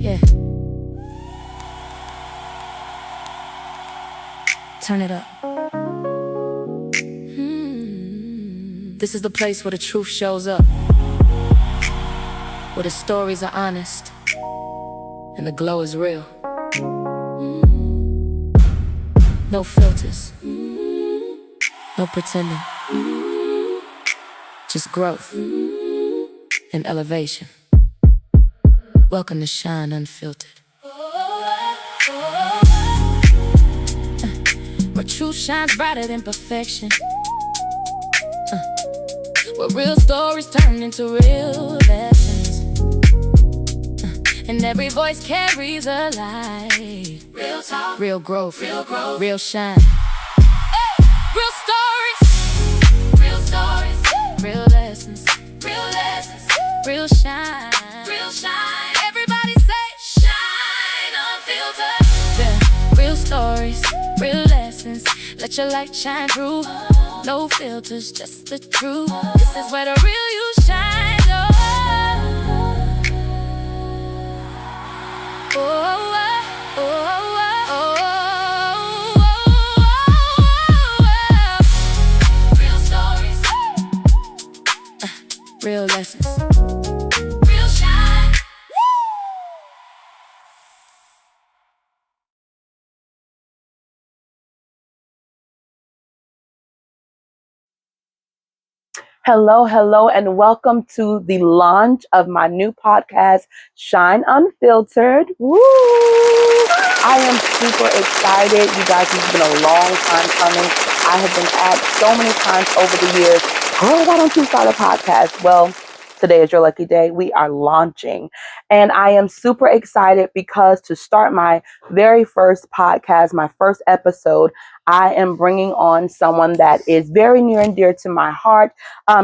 Yeah. Turn it up. This is the place where the truth shows up, where the stories are honest and the glow is real. No filters, no pretending, just growth and elevation. Welcome to Shine Unfiltered, where truth shines brighter than perfection, where real stories turn into real lessons, and every voice carries a light. Real talk, real growth, real shine. Real stories, real lessons, real shine. Everybody say Shine Unfiltered. Yeah. Real stories, real lessons. Let your light shine through. No filters, just the truth. This is where the real you shine. Oh, oh, oh, oh, oh. Real stories, real lessons, real shine. Hello, and welcome to the launch of my new podcast, Shine Unfiltered. Woo! I am super excited. You guys, it's been a long time coming. I have been asked so many times over the years, girl, why don't you start a podcast? Well, today is your lucky day. We are launching. And I am super excited because to start my very first podcast, my first episode, I am bringing on someone that is very near and dear to my heart.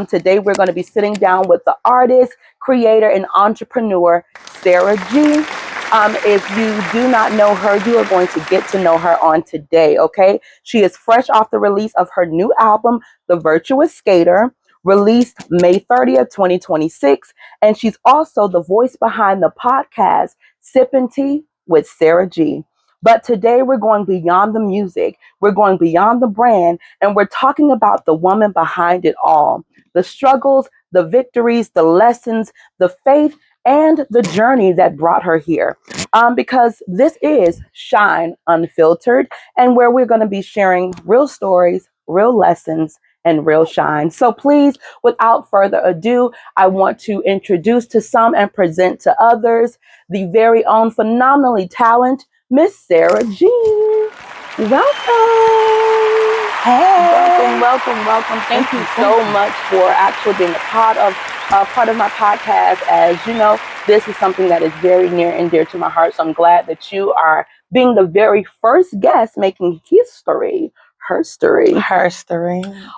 Today, we're going to be sitting down with the artist, creator, and entrepreneur, Sarah G. If you do not know her, you are going to get to know her on today, okay? She is fresh off the release of her new album, The Virtuous Skater, released May 30th, 2026. And she's also the voice behind the podcast, Sippin' Tea with Sarah G. But today we're going beyond the music, we're going beyond the brand, and we're talking about the woman behind it all. The struggles, the victories, the lessons, the faith, and the journey that brought her here. Because this is Shine Unfiltered, and where we're going to be sharing real stories, real lessons, and real shine. So please, without further ado, I want to introduce to some and present to others the very own phenomenally talented Miss Sarah G. Welcome. Hey. Welcome. Thank you so much for actually being a part of my podcast. As you know, this is something that is very near and dear to my heart. So I'm glad that you are being the very first guest making herstory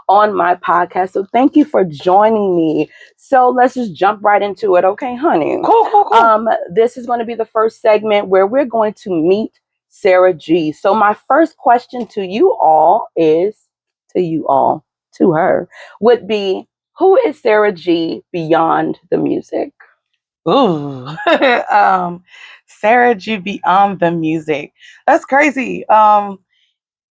on my podcast. So thank you for joining me. So let's just jump right into it, okay, honey? Cool. This is going to be the first segment where we're going to meet Sarah G. So my first question to her, would be, who is Sarah G beyond the music? Ooh. Sarah G beyond the music. That's crazy.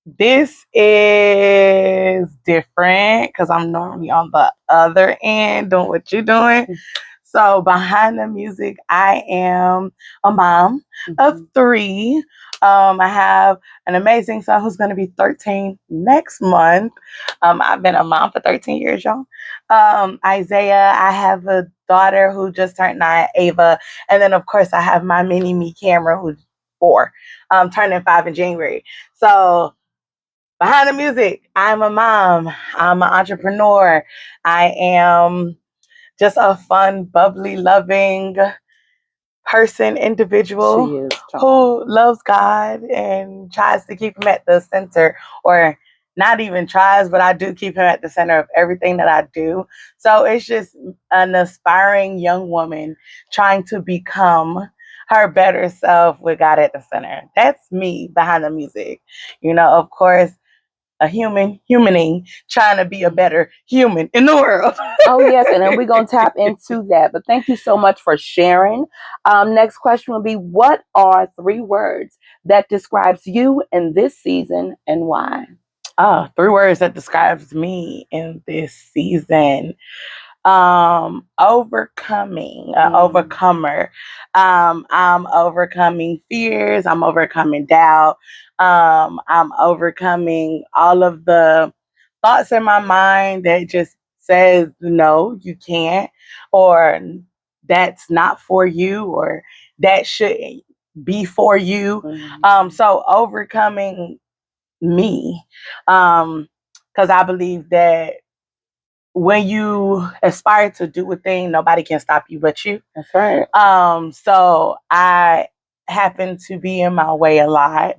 This is different because I'm normally on the other end doing what you're doing. So behind the music, I am a mom of 3. I have an amazing son who's going to be 13 next month. I've been a mom for 13 years, y'all. Isaiah, I have a daughter who just turned 9, Ava. And then, of course, I have my mini me, Cameron, who's 4, turning 5 in January. So behind the music, I'm a mom. I'm an entrepreneur. I am just a fun, bubbly, loving individual who loves God and tries to keep him at the center, or not even tries, but I do keep him at the center of everything that I do. So it's just an aspiring young woman trying to become her better self with God at the center. That's me behind the music. You know, of course, a humaning, trying to be a better human in the world. Oh, yes. And then we're going to tap into that. But thank you so much for sharing. Next question will be, what are 3 words that describes you in this season and why? 3 words that describes me in this season. Overcoming, overcomer. I'm overcoming fears. I'm overcoming doubt. I'm overcoming all of the thoughts in my mind that just says, no, you can't, or that's not for you, or that shouldn't be for you. So overcoming me, because I believe that when you aspire to do a thing, nobody can stop you but you. That's right. So I happen to be in my way a lot.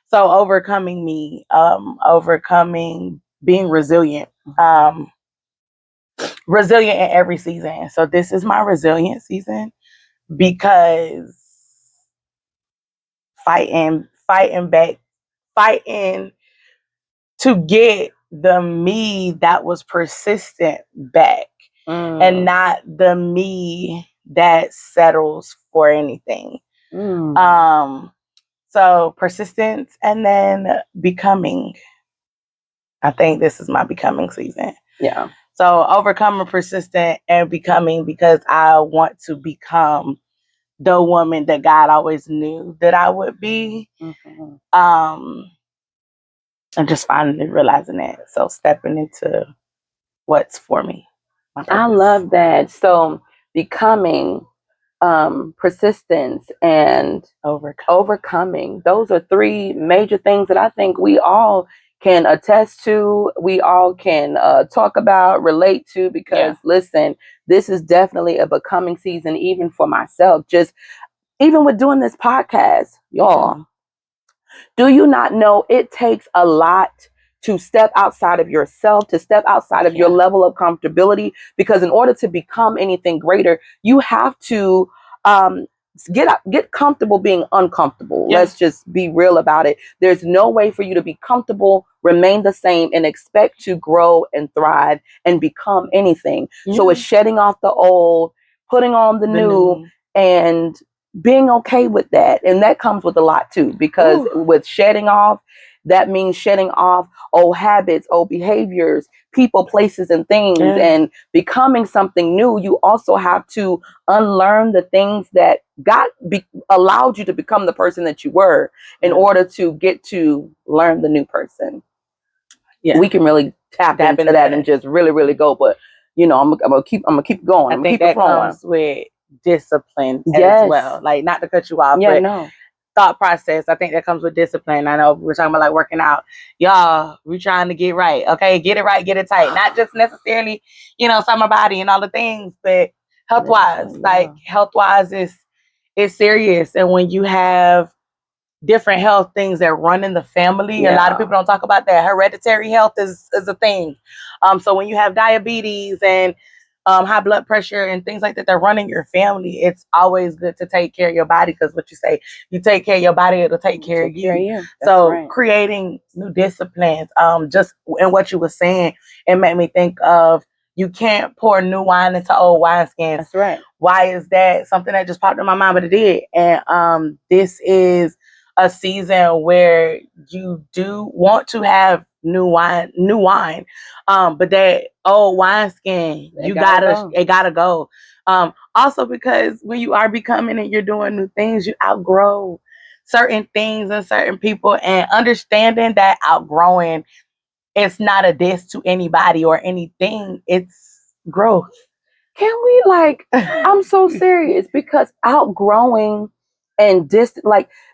So overcoming me, overcoming, being resilient, resilient in every season. So this is my resilient season because fighting back, fighting to get the me that was persistent back, and not the me that settles for anything. So persistence, and then becoming. I think this is my becoming season. Yeah. So overcoming, persistent, and becoming, because I want to become the woman that God always knew that I would be. And just finally realizing that. So stepping into what's for me. I love that. So becoming, persistence, and overcoming. Those are 3 major things that I think we all can attest to. We all can talk about, relate to, because listen, this is definitely a becoming season, even for myself. Just even with doing this podcast, y'all. Do you not know it takes a lot to step outside of yourself, to step outside of your level of comfortability? Because in order to become anything greater, you have to get comfortable being uncomfortable. Let's just be real about it. There's no way for you to be comfortable, remain the same, and expect to grow and thrive and become anything. So it's shedding off the old, putting on the new, and being okay with that. And that comes with a lot too, because with shedding off, that means shedding off old habits, old behaviors, people, places, and things, and becoming something new. You also have to unlearn the things that allowed you to become the person that you were in order to get to learn the new person. We can really tap into that and just really, really go. But I'm gonna keep going. I think that comes with discipline as well. Like, not to cut you off, but thought process. I think that comes with discipline. I know we're talking about like working out. Y'all, we're trying to get right. Okay, get it right, get it tight. Not just necessarily, summer body and all the things, but health wise. Like, health wise is serious. And when you have different health things that run in the family, a lot of people don't talk about that. Hereditary health is a thing. So when you have diabetes and high blood pressure and things like that that run in your family, it's always good to take care of your body, because what you say, you take care of your body, it'll take care of you. So creating new disciplines, just in what you were saying, it made me think of, you can't pour new wine into old wineskins. That's right. Why is that? Something that just popped in my mind, but it did. And this is a season where you do want to have new wine, but that old wineskin, it gotta go. Also, because when you are becoming and you're doing new things, you outgrow certain things and certain people, and understanding that outgrowing, it's not a diss to anybody or anything, it's growth. Can we I'm so serious, because outgrowing and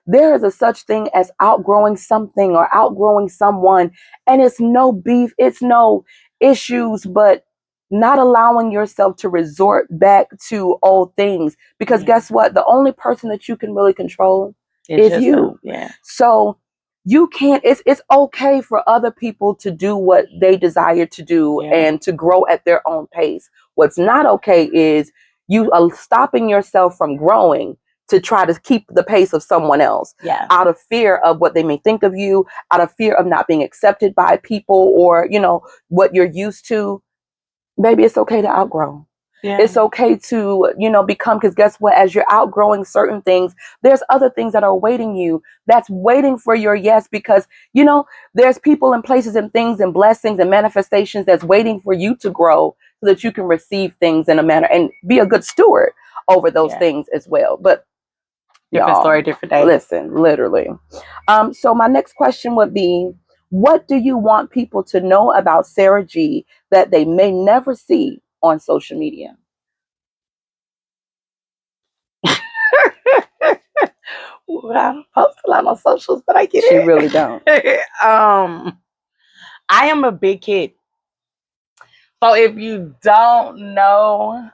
there is a such thing as outgrowing something or outgrowing someone, and it's no beef, it's no issues, but not allowing yourself to resort back to old things, because guess what? The only person that you can really control is you. So you can't, it's okay for other people to do what they desire to do and to grow at their own pace. What's not okay is you are stopping yourself from growing to try to keep the pace of someone else, out of fear of what they may think of you, out of fear of not being accepted by people, or, you know, what you're used to. Baby, it's okay to outgrow. Yeah. It's okay to, you know, become, because guess what? As you're outgrowing certain things, there's other things that are waiting you, that's waiting for your yes, because, you know, there's people and places and things and blessings and manifestations that's waiting for you to grow so that you can receive things in a manner and be a good steward over those things as well. But different story, different day. Listen, literally. So my next question would be, what do you want people to know about Sarah G that they may never see on social media? Well, I don't post a lot on socials, but I get it. She really don't. I am a big kid. So if you don't know,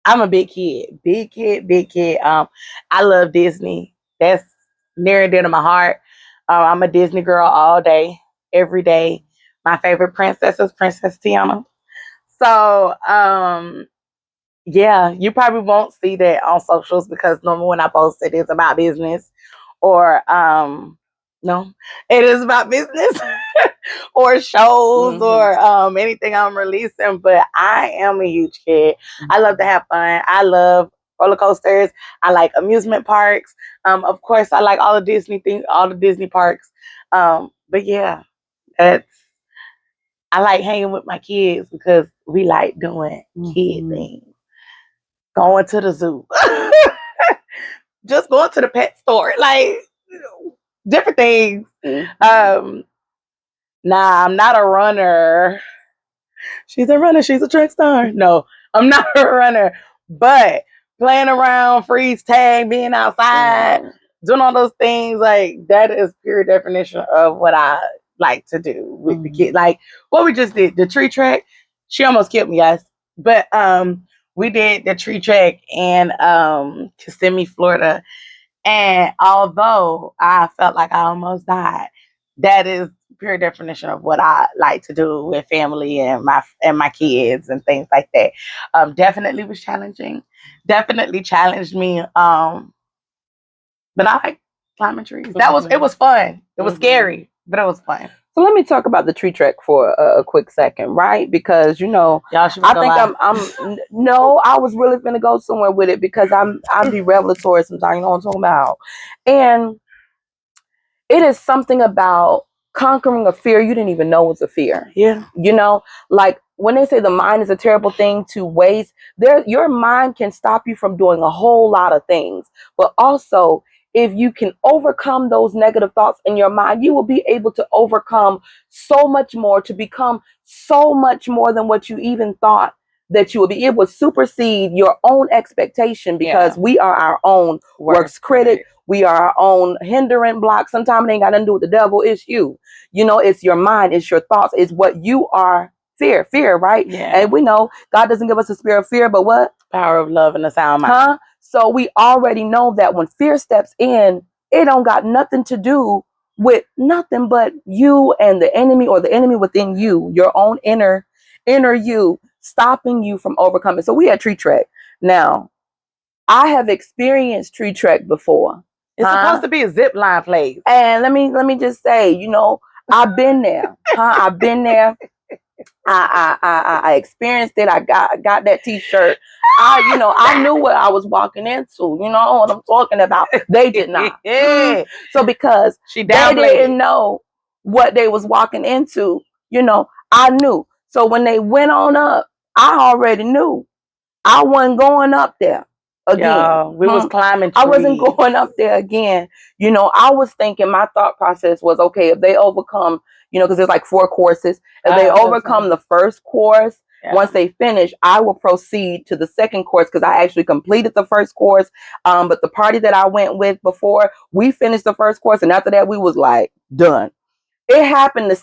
I'm a big kid. Big kid, big kid. I love Disney. That's near and dear to my heart. I'm a Disney girl all day, every day. My favorite princess is Princess Tiana. So, yeah, you probably won't see that on socials because normally when I post it is about business, or no, it is about business or shows, or anything I'm releasing. But I am a huge kid. I love to have fun. I love roller coasters. I like amusement parks. Of course, I like all the Disney things, all the Disney parks. But yeah, I like hanging with my kids because we like doing kid things. Going to the zoo, just going to the pet store, like different things. Nah, I'm not a runner. She's a runner. She's a track star. No, I'm not a runner. But playing around, freeze tag, being outside, doing all those things, like that is pure definition of what I like to do with the kids. Like what we just did, the tree track. She almost killed me, guys. But we did the tree track in Kissimmee, Florida. And although I felt like I almost died, that is pure definition of what I like to do with family and my kids and things like that. Definitely was challenging. Definitely challenged me. But I like climbing trees. It was fun. It was scary, but it was fun. So let me talk about the tree trek for a quick second, right? Because, you know, I think I was really going to go somewhere with it because I'm be revelatory sometimes, you know what I'm talking about. And it is something about conquering a fear you didn't even know was a fear. Yeah. You know, like when they say the mind is a terrible thing to waste, your mind can stop you from doing a whole lot of things. But also, if you can overcome those negative thoughts in your mind, you will be able to overcome so much more, to become so much more than what you even thought that you will be. It will supersede your own expectation because we are our own worst critic. We are our own hindering block. Sometimes it ain't got nothing to do with the devil. It's you. You know, it's your mind. It's your thoughts. It's what you are. Fear, right? Yeah. And we know God doesn't give us a spirit of fear, but what? Power of love and a sound mind. So we already know that when fear steps in, it don't got nothing to do with nothing but you and the enemy, or the enemy within you, your own inner you, stopping you from overcoming. So we had tree trek. Now, I have experienced tree trek before. It's supposed to be a zip line place. And let me just say, you know, I've been there. I've been there. I experienced it. I got that T-shirt. I knew what I was walking into. You know what I'm talking about. They did not. So because they didn't know what they was walking into, you know, I knew. So when they went on up, I already knew I wasn't going up there again. We was climbing trees. I wasn't going up there again. You know, I was thinking, my thought process was, okay, if they overcome, you know, because there's like 4 courses. If they overcome the first course, once they finish, I will proceed to the second course, because I actually completed the first course. But the party that I went with before, we finished the first course, and after that, we was like, done. It happened the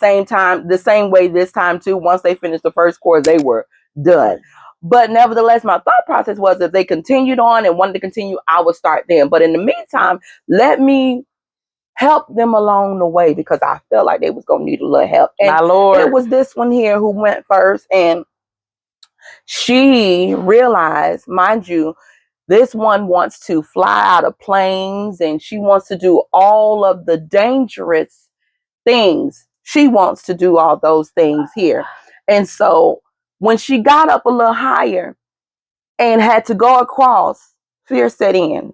same way this time too. Once they finished the first course, they were done. But nevertheless, my thought process was, if they continued on and wanted to continue, I would start them. But in the meantime, let me help them along the way, because I felt like they was going to need a little help. And my Lord, it was this one here who went first, and she realized, mind you, This one wants to fly out of planes, and she wants to do all of the dangerous things. She wants to do all those things here. And so when she got up a little higher and had to go across, fear set in.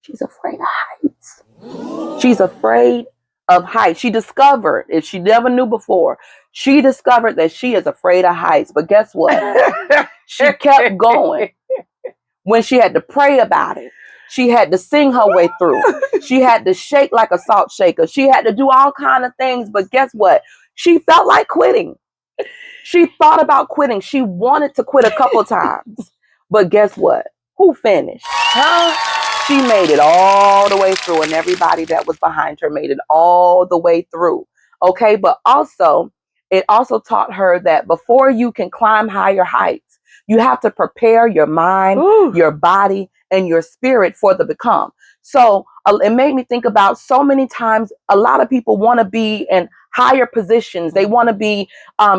She's afraid of heights. She's afraid of heights. She discovered, if she never knew before, she discovered that she is afraid of heights. But guess what? She kept going. When she had to pray about it, she had to sing her way through. She had to shake like a salt shaker. She had to do all kind of things. But guess what? She felt like quitting. She thought about quitting. She wanted to quit a couple times. But guess what? Who finished? She made it all the way through, and everybody that was behind her made it all the way through. Okay, but also, it also taught her that before you can climb higher heights, you have to prepare your mind, your body, and your spirit for the become. So it made me think about so many times a lot of people want to be in higher positions. They want to be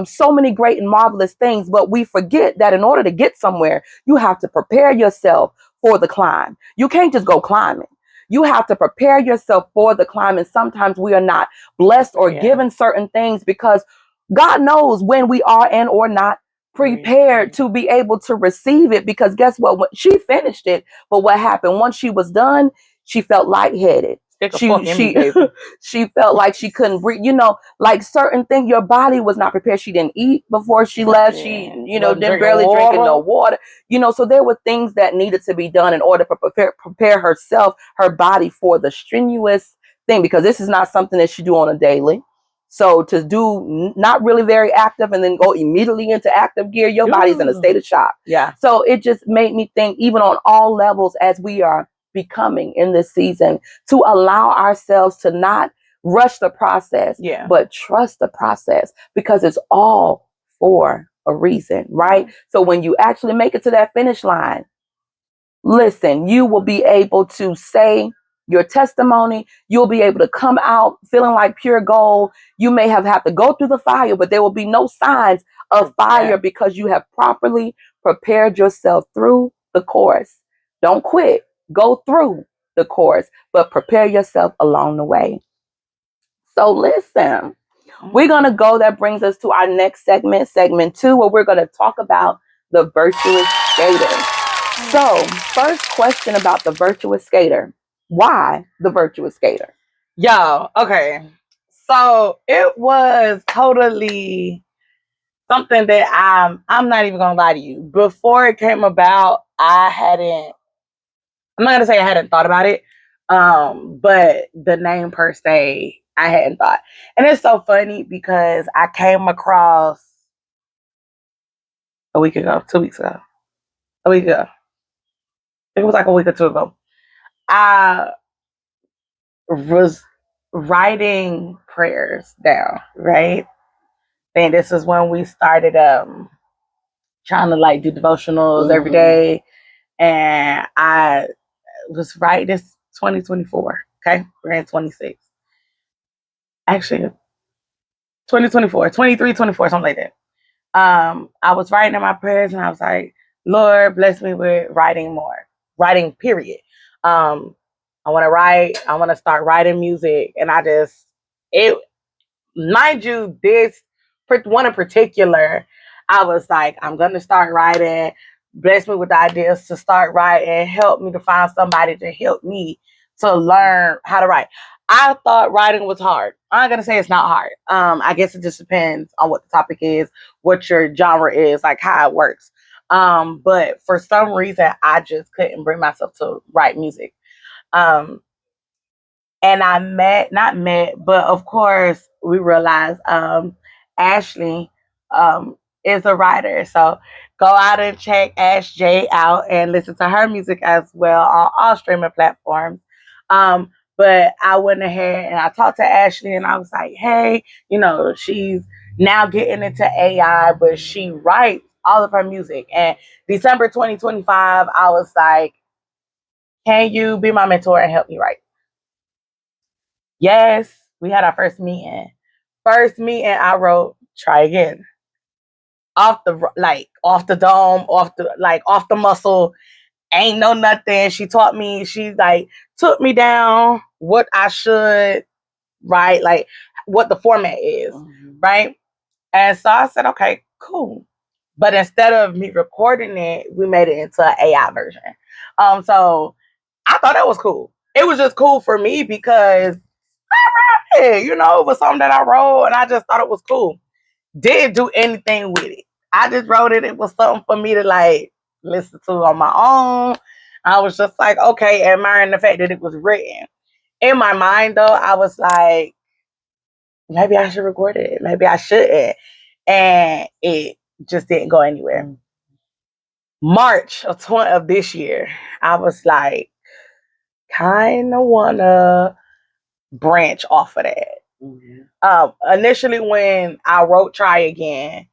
so many great and marvelous things, but we forget that in order to get somewhere, you have to prepare yourself for the climb. You can't just go climbing. You have to prepare yourself for the climb. And sometimes we are not blessed or given certain things because God knows when we are and or not prepared to be able to receive it. Because guess what? When she finished it, but what happened once she was done, she felt lightheaded. She felt like she couldn't breathe. You know, like certain things, your body was not prepared. She didn't eat before she left. She, didn't barely drinking no water. So there were things that needed to be done in order to prepare herself, her body for the strenuous thing, because this is not something that she do on a daily. So to do not really very active and then go immediately into active gear, your body's in a state of shock. Yeah. So it just made me think, even on all levels, as we are becoming in this season, to allow ourselves to not rush the process, but trust the process, because it's all for a reason, right? So when you actually make it to that finish line, listen, you will be able to say your testimony. You'll be able to come out feeling like pure gold. You may have had to go through the fire, but there will be no signs of fire because you have properly prepared yourself through the course. Don't quit. Go through the course, but prepare yourself along the way. So listen, we're going to go. That brings us to our next segment 2, where we're going to talk about the virtuous skater. So, first question about the virtuous skater. Why the virtuous skater? Yo, okay. So it was totally something that I'm not even gonna lie to you. Before it came about, I'm not gonna say I hadn't thought about it. But the name per se, I hadn't thought. And it's so funny because I came across a week ago, 2 weeks ago. A week ago. It was like a week or two ago. I was writing prayers down, right? And this is when we started trying to like do devotionals every day. And I was writing this 2024. Okay. We're in 26. Actually, 2024, 23, 24, something like that. I was writing in my prayers and I was like, Lord, bless me with writing more. Writing, period. I want to write. I want to start writing music. And mind you, this one in particular, I was like, I'm going to start writing. Bless me with the ideas to start writing. Help me to find somebody to help me to learn how to write. I thought writing was hard. I'm not going to say it's not hard. I guess it just depends on what the topic is, what your genre is, like how it works. But for some reason, I just couldn't bring myself to write music. And not met, but of course we realized Ashley is a writer. So go out and check Ash J out and listen to her music as well on all streaming platforms. But I went ahead and I talked to Ashley and I was like, hey, she's now getting into AI, but she writes all of her music. And December 2025, I was like, can you be my mentor and help me write? Yes, we had our first meeting. I wrote "Try Again" off the dome, off the muscle. ain't know nothing. She taught me, she like took me down what I should, right? Like what the format is, right? And so I said, okay, cool. But instead of me recording it, we made it into an AI version. So I thought that was cool. It was just cool for me because it was something that I wrote and I just thought it was cool. Didn't do anything with it. I just wrote it. It was something for me to like listen to on my own. I was just like, okay, admiring the fact that it was written. In my mind though, I was like, maybe I should record it. Maybe I shouldn't. And it just didn't go anywhere. March of this year, I was like, kind of want to branch off of that. Initially, when I wrote Try Again,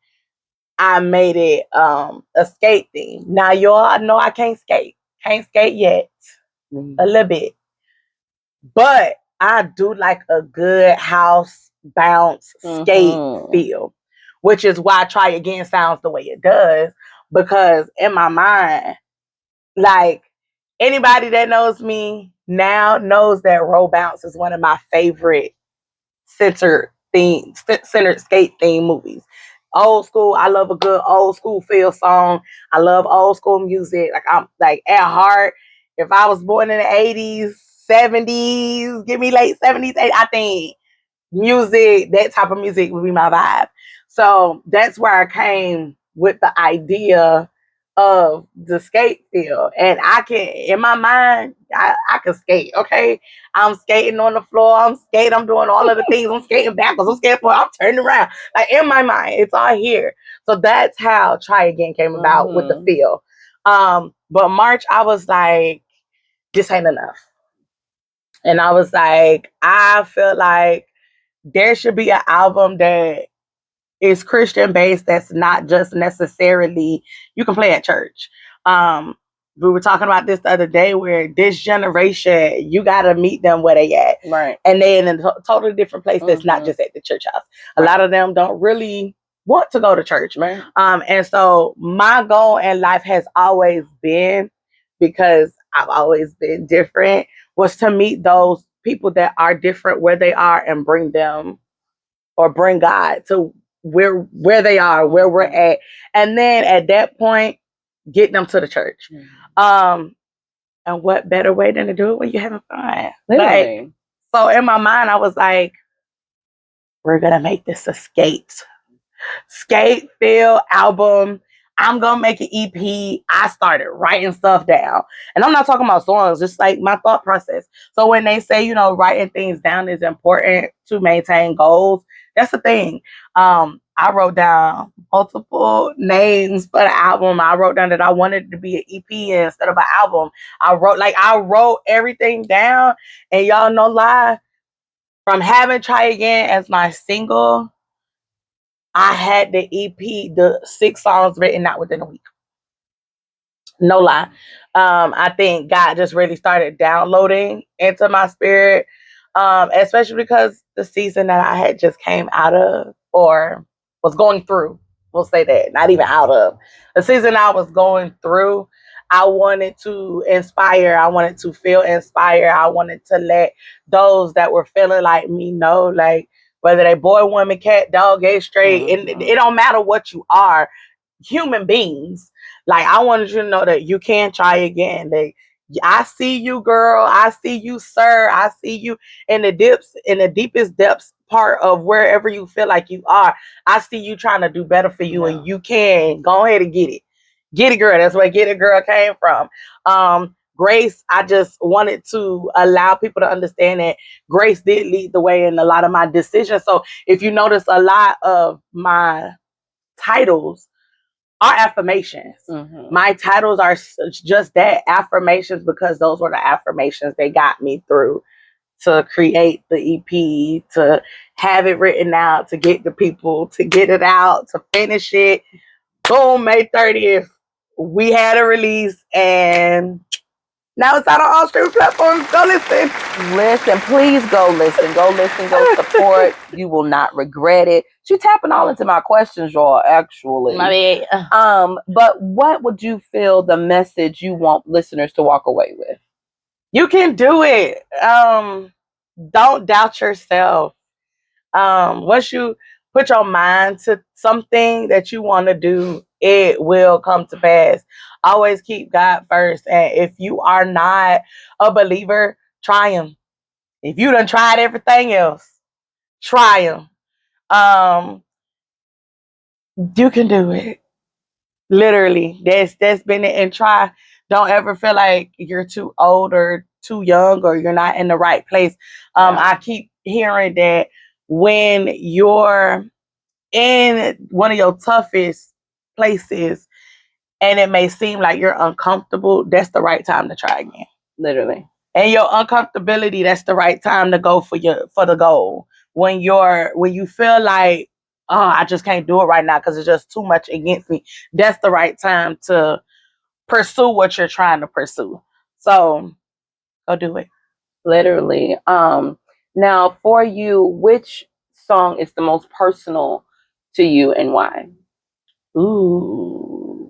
I made it a skate theme. Now, y'all know I can't skate. Can't skate yet. A little bit. But I do like a good house bounce skate feel, which is why Try Again sounds the way it does. Because in my mind, like anybody that knows me now knows that Roll Bounce is one of my favorite centered skate theme movies. Old school, I love a good old school feel song. I love old school music. Like I'm like at heart, if I was born in the 80s, 70s, give me late 70s, 80s, I think music, that type of music would be my vibe. So that's where I came with the idea of the skate feel. And I can, in my mind, I can skate, okay? I'm skating on the floor, I'm doing all of the things, I'm skating backwards, I'm skating forward, I'm turning around. Like in my mind, it's all here. So that's how Try Again came about with the feel. But March, I was like, this ain't enough. And I was like, I feel like there should be an album that is Christian based that's not just necessarily you can play at church. We were talking about this the other day where this generation, you got to meet them where they at. Right. And they in a totally different place that's not just at the church house. A lot of them don't really want to go to church. Right. And so my goal in life has always been, because I've always been different, was to meet those people that are different where they are and bring them or bring God to where they are, where we're at. And then at that point, get them to the church. And what better way than to do it when you're having fun? Literally. Like, so in my mind, I was like, we're going to make this a skate feel album. I'm going to make an EP. I started writing stuff down. And I'm not talking about songs, just like my thought process. So when they say, writing things down is important to maintain goals, that's the thing. I wrote down multiple names for the album. I wrote down that I wanted it to be an EP instead of an album. I wrote everything down. And y'all no lie, from having Try Again as my single, I had the EP, the 6 songs written out within a week. No lie. I think God just really started downloading into my spirit, especially because the season that I had just came out of or was going through, we'll say that, not even out of. The season I was going through, I wanted to inspire. I wanted to feel inspired. I wanted to let those that were feeling like me know, like, whether they boy, woman, cat, dog, gay, straight, it don't matter what you are, human beings. Like, I wanted you to know that you can try again. That I see you, girl. I see you, sir. I see you in the deepest depths part of wherever you feel like you are. I see you trying to do better for you, and you can go ahead and get it. Get it, girl. That's where Get It Girl came from. Grace, I just wanted to allow people to understand that grace did lead the way in a lot of my decisions. So if you notice, a lot of my titles are affirmations. My titles are just that, affirmations, because those were the affirmations that got me through to create the EP, to have it written out, to get the people, to get it out, to finish it. Boom, May 30th, we had a release, and Now it's out on all streaming platforms. Go listen. Listen, please go listen. Go listen, go support. You will not regret it. She tapping all into my questions, y'all, actually. My bad. But what would you feel the message you want listeners to walk away with? You can do it. Don't doubt yourself. Once you put your mind to something that you want to do, it will come to pass. Always keep God first. And if you are not a believer, try him. If you done tried everything else, try him. You can do it. Literally. That's been it. And try. Don't ever feel like you're too old or too young or you're not in the right place. I keep hearing that when you're in one of your toughest places and it may seem like you're uncomfortable, that's the right time to try again. Literally. And your uncomfortability, that's the right time to go for the goal. When you feel like, oh, I just can't do it right now because it's just too much against me, that's the right time to pursue what you're trying to pursue. So go do it. Literally. Now for you, which song is the most personal to you and why? Ooh.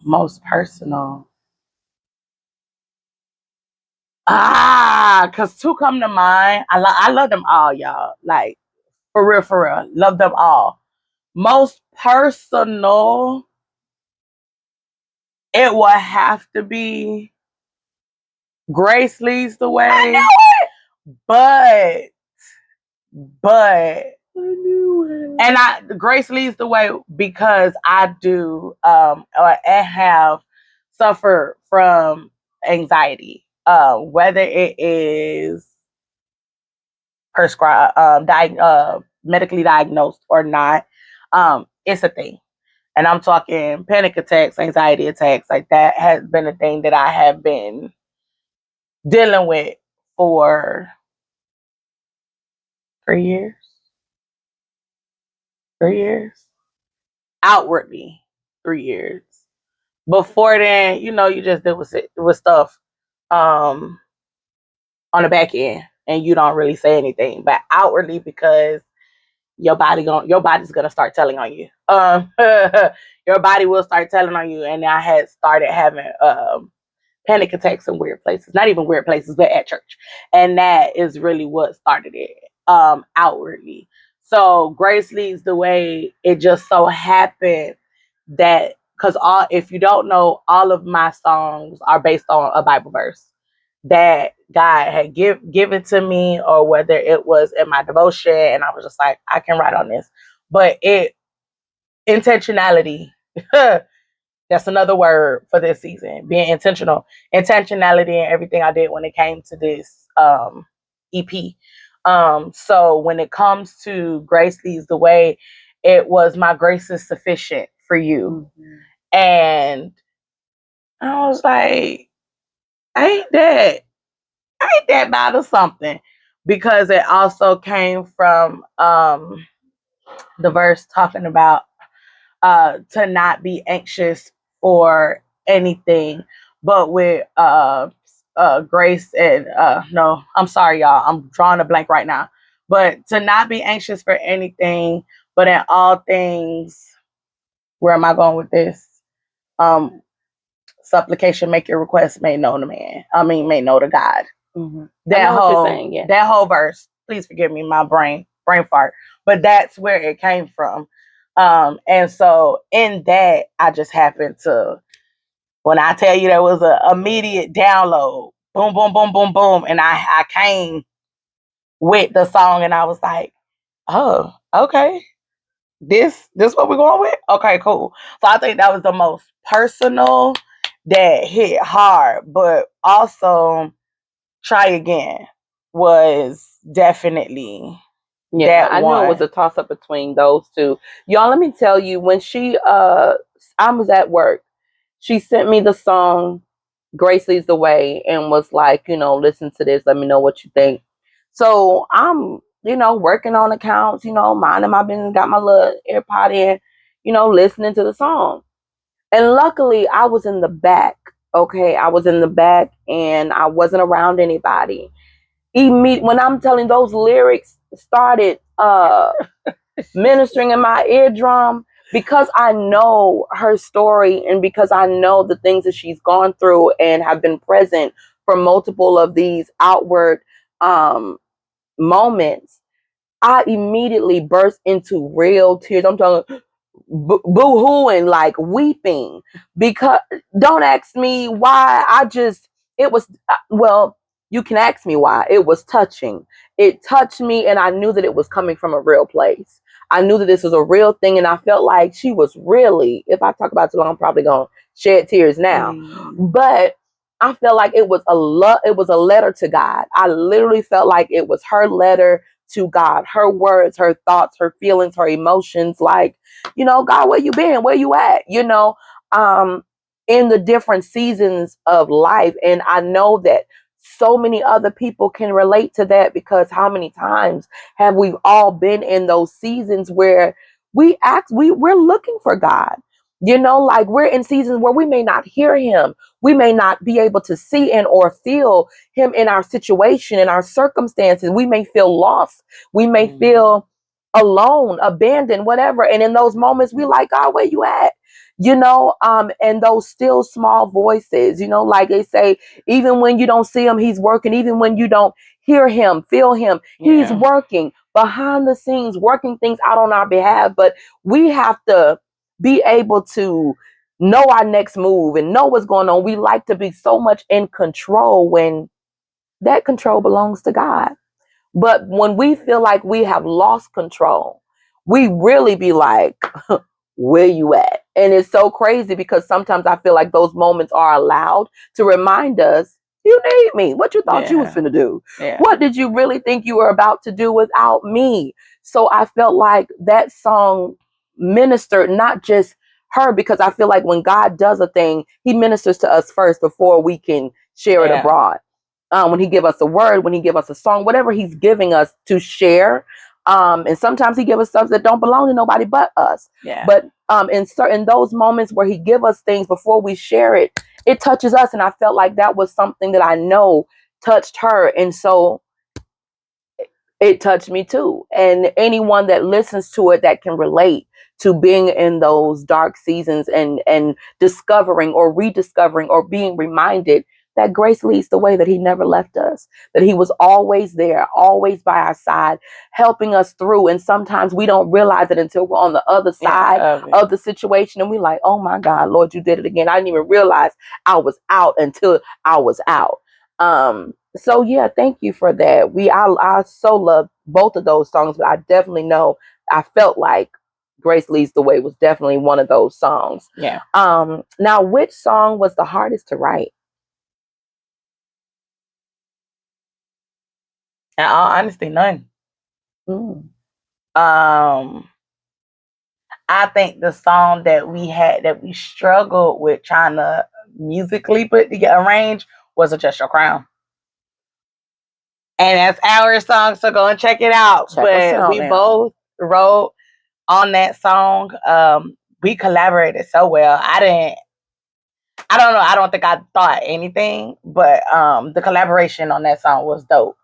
Most personal. Cause two come to mind. I love them all, y'all. Like for real, love them all. Most personal, it will have to be Grace Leads the Way. I know it. But I knew it. and Grace Leads the Way because I do or I have suffered from anxiety. Whether it is prescribed medically diagnosed or not, it's a thing. And I'm talking panic attacks, anxiety attacks, like that has been a thing that I have been dealing with for 3 years. 3 years. Outwardly, 3 years. Before then, you just deal with stuff on the back end and you don't really say anything. But outwardly, because your body's gonna start telling on you. Your body will start telling on you. And I had started having panic attacks in weird places. Not even weird places, but at church. And that is really what started it outwardly. So Grace Leads the Way, it just so happened that because if you don't know, all of my songs are based on a Bible verse that God had given to me, or whether it was in my devotion, and I was just like, I can write on this. But intentionality, that's another word for this season, being intentional. Intentionality in everything I did when it came to this EP. So when it comes to Grace Leads the Way, it was my grace is sufficient for you. Mm-hmm. And I was like, ain't that bad or something? Because it also came from the verse talking about to not be anxious for anything, but with grace and no, I'm sorry, y'all. I'm drawing a blank right now. But to not be anxious for anything, but in all things, where am I going with this? Supplication, make your request made known to man. Made known to God. Mm-hmm. That whole verse. Please forgive me, my brain fart. But that's where it came from. And so in that, I just happened to, when I tell you there was an immediate download, boom, boom, boom, boom, boom, and I came with the song, and I was like, oh, okay, this what we're going with? Okay, cool. So I think that was the most personal, that hit hard, but also Try Again was definitely I knew it was a toss up between those two. Y'all, let me tell you, when I was at work, she sent me the song Grace Leads the Way and was like, listen to this, let me know what you think. So I'm, working on accounts, minding my business, got my little AirPod in, listening to the song. And luckily, I was in the back. Okay, I was in the back and I wasn't around anybody. When I'm telling, those lyrics started ministering in my eardrum, because I know her story and because I know the things that she's gone through and have been present for multiple of these outward moments. I immediately burst into real tears. I'm talking boo-hooing, like weeping, because don't ask me why. It was, well, you can ask me why. It was touching. It touched me, and I knew that it was coming from a real place. I knew that this was a real thing, and I felt like she was really, if I talk about it too long, I'm probably going to shed tears now. But I felt like it was a letter to God. I literally felt like it was her letter to God, her words, her thoughts, her feelings, her emotions. Like, God, where you been? Where you at? In the different seasons of life. And I know that so many other people can relate to that, because how many times have we all been in those seasons where we're looking for God? Like, we're in seasons where we may not hear him. We may not be able to see and or feel him in our situation, in our circumstances. We may feel lost. We may feel alone, abandoned, whatever. And in those moments, we like, God, where you at? And those still small voices, like they say, even when you don't see him, he's working. Even when you don't hear him, feel him, he's working behind the scenes, working things out on our behalf. But we have to be able to know our next move and know what's going on. We like to be so much in control when that control belongs to God. But when we feel like we have lost control, we really be like, where you at? And it's so crazy, because sometimes I feel like those moments are allowed to remind us, you need me. What you thought you was finna do? What did you really think you were about to do without me? So I felt like that song ministered not just her, because I feel like when God does a thing, he ministers to us first before we can share it abroad. When he give us a word, when he give us a song, whatever he's giving us to share. And sometimes he give us stuff that don't belong to nobody but us. But in those moments where he give us things before we share it, it touches us. And I felt like that was something that I know touched her. And so it touched me too. And anyone that listens to it that can relate to being in those dark seasons and discovering or rediscovering or being reminded that grace leads the way, that he never left us, that he was always there, always by our side, helping us through. And sometimes we don't realize it until we're on the other side of the situation. And we're like, oh my God, Lord, you did it again. I didn't even realize I was out until I was out. So yeah, thank you for that. I so love both of those songs, but I definitely know I felt like Grace Leads the Way was definitely one of those songs. Now, which song was the hardest to write? In all honesty, none. I think the song that we struggled with trying to musically arrange was Adjust Your Crown. And that's our song, so go and check it out. But we both wrote on that song. We collaborated so well. I don't know. I don't think I thought anything, but the collaboration on that song was dope.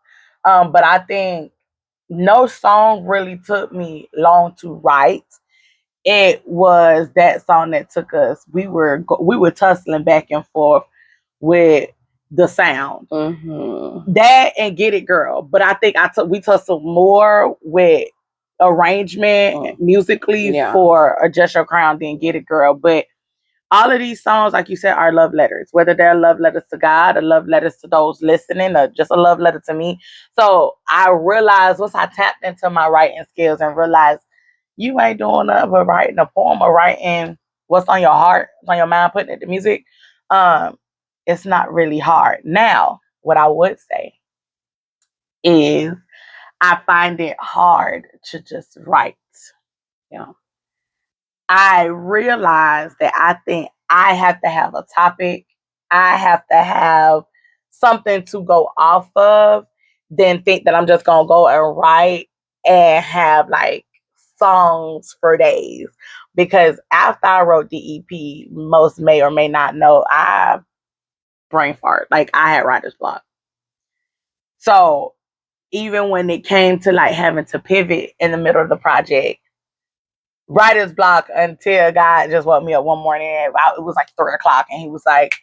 But I think no song really took me long to write. It was that song that took us. We were tussling back and forth with the sound. That and Get It Girl. But I think we tussled more with arrangement musically for Adjust Your Crown than Get It Girl. But all of these songs, like you said, are love letters, whether they're love letters to God or love letters to those listening or just a love letter to me. So I realized once I tapped into my writing skills and realized you ain't doing nothing but writing a poem or writing what's on your heart, on your mind, putting it to music. It's not really hard. Now, what I would say is I find it hard to just write. I realize that I think I have to have a topic. I have to have something to go off of, then think that I'm just going to go and write and have like songs for days. because after I wrote the EP, most may or may not know, I brain fart. Like, I had writer's block. So even when it came to like having to pivot in the middle of the project, writer's block until God just woke me up one morning. It was like 3:00 and he was like,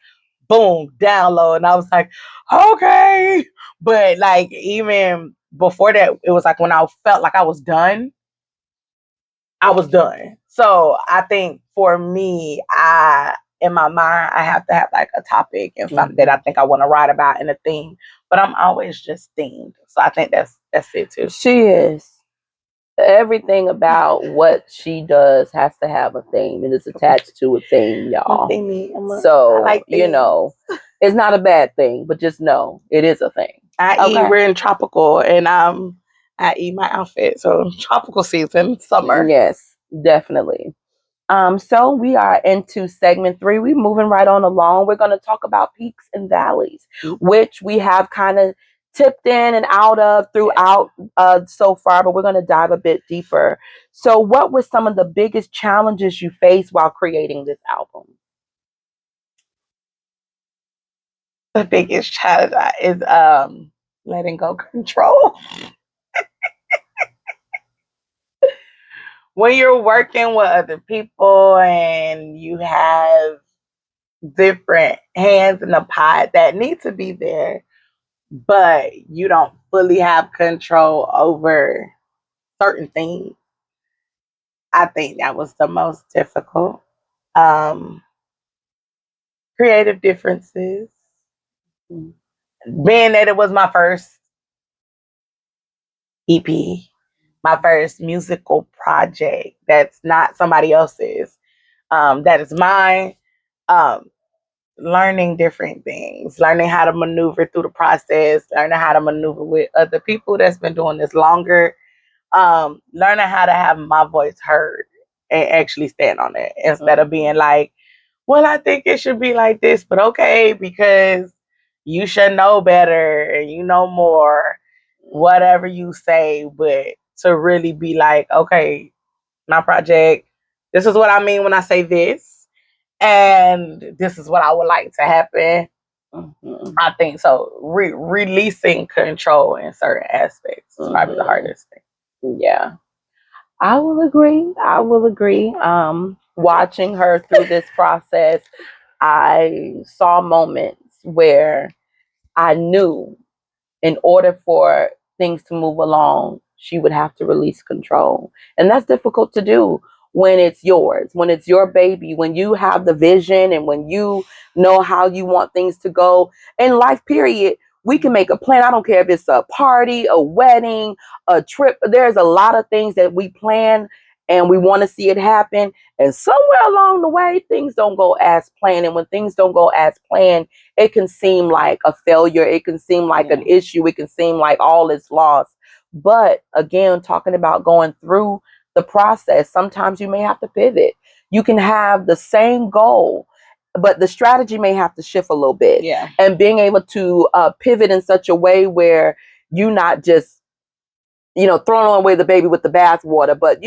boom, download. And I was like, okay. But like, even before that, it was like when I felt like I was done, I was done. So I think for me, in my mind, I have to have like a topic and something that I think I want to write about in a theme. But I'm always just themed. So I think that's it too. She is. Everything about what she does has to have a theme, and it's attached to a theme, y'all. So, like you know, it's not a bad thing, but just know it is a thing. We're in tropical, and I eat my outfit. So tropical season, summer. Yes, definitely. So we are into segment 3. We're moving right on along. We're going to talk about peaks and valleys, which we have kind of tipped in and out of throughout so far, but we're going to dive a bit deeper. So what were some of the biggest challenges you faced while creating this album? The biggest challenge is letting go control. When you're working with other people and you have different hands in the pot that need to be there, but you don't fully have control over certain things, I think that was the most difficult. Creative differences. Being that it was my first EP, my first musical project that's not somebody else's, that is mine. Learning different things, learning how to maneuver through the process, learning how to maneuver with other people that's been doing this longer, learning how to have my voice heard and actually stand on it instead of being like, well, I think it should be like this, but okay, because you should know better and you know more, whatever you say, but to really be like, okay, my project, this is what I mean when I say this, and this is what I would like to happen. I think so. Releasing control in certain aspects is probably the hardest thing. Yeah, I will agree. Watching her through this process, I saw moments where I knew in order for things to move along, she would have to release control. And that's difficult to do when it's yours, when it's your baby, when you have the vision and when you know how you want things to go in life, period. We can make a plan. I don't care if it's a party, a wedding, a trip. There's a lot of things that we plan and we want to see it happen. And somewhere along the way, things don't go as planned. And when things don't go as planned, it can seem like a failure. It can seem like an issue. It can seem like all is lost. But again, talking about going through the process, sometimes you may have to pivot. You can have the same goal, but the strategy may have to shift a little bit. Yeah. And being able to pivot in such a way where you're not just, throwing away the baby with the bathwater, but,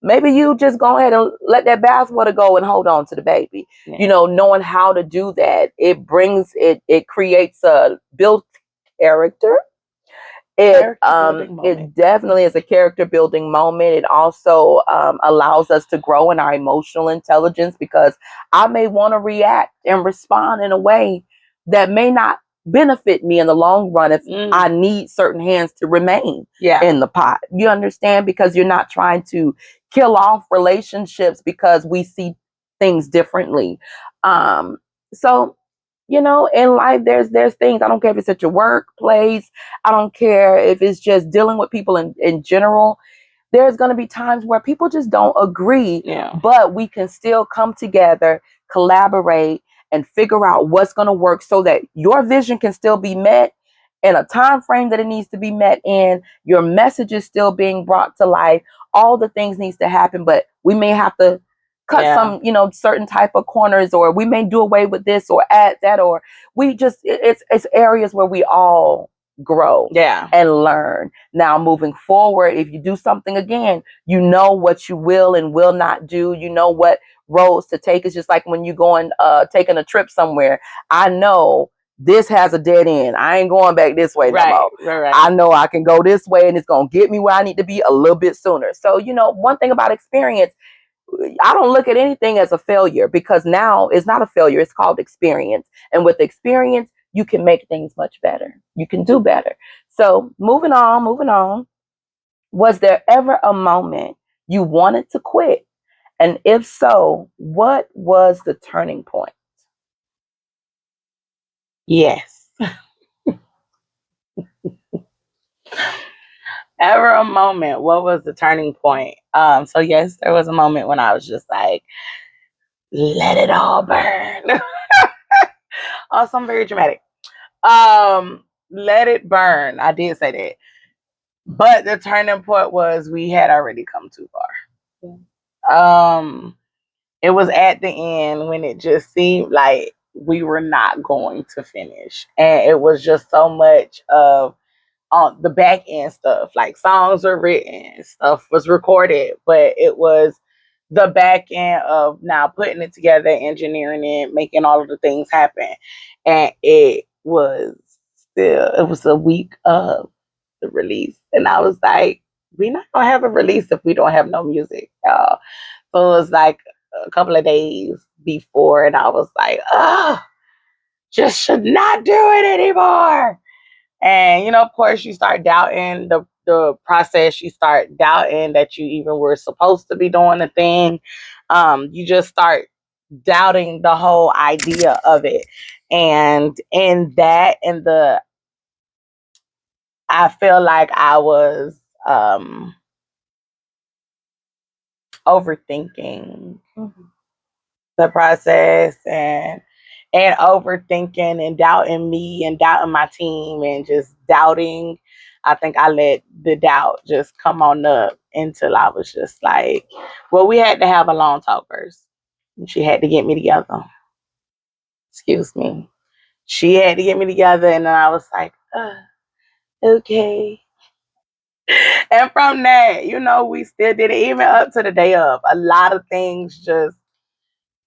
maybe you just go ahead and let that bathwater go and hold on to the baby. Yeah. Knowing how to do that, it creates a built character. It definitely is a character building moment. It also allows us to grow in our emotional intelligence, because I may want to react and respond in a way that may not benefit me in the long run if I need certain hands to remain in the pot. You understand? Because you're not trying to kill off relationships because we see things differently. So in life, there's things. I don't care if it's at your workplace. I don't care if it's just dealing with people in general. There's going to be times where people just don't agree, but we can still come together, collaborate, and figure out what's going to work so that your vision can still be met in a time frame that it needs to be met in. Your message is still being brought to life. All the things needs to happen, but we may have to cut some, certain type of corners, or we may do away with this or add that, or we just, it's areas where we all grow and learn. Now, moving forward, if you do something again, you know what you will and will not do. You know what roads to take. It's just like when you going taking a trip somewhere. I know this has a dead end. I ain't going back this way no more. Right. I know I can go this way and it's going to get me where I need to be a little bit sooner. So, one thing about experience, I don't look at anything as a failure, because now it's not a failure. It's called experience. And with experience, you can make things much better. You can do better. So moving on. Was there ever a moment you wanted to quit? And if so, what was the turning point? Yes. Ever a moment? What was the turning point? So yes, there was a moment when I was just like, let it all burn. Also, I'm very dramatic. Let it burn. I did say that. But the turning point was we had already come too far. It was at the end when it just seemed like we were not going to finish. And it was just so much of on the back end stuff. Like songs were written, stuff was recorded, but it was the back end of now putting it together, engineering it, making all of the things happen. And it was a week of the release. And I was like, we're not gonna have a release if we don't have no music, y'all. So it was like a couple of days before, and I was like, oh, just should not do it anymore. And of course, you start doubting the process. You start doubting that you even were supposed to be doing the thing. You just start doubting the whole idea of it. And in that, I feel like I was overthinking the process and overthinking and doubting me and doubting my team and just doubting. I think I let the doubt just come on up until I was just like, well, we had to have a long talk first. She had to get me together. Excuse me. She had to get me together, and then I was like, okay. And from that, we still did it even up to the day of. A lot of things just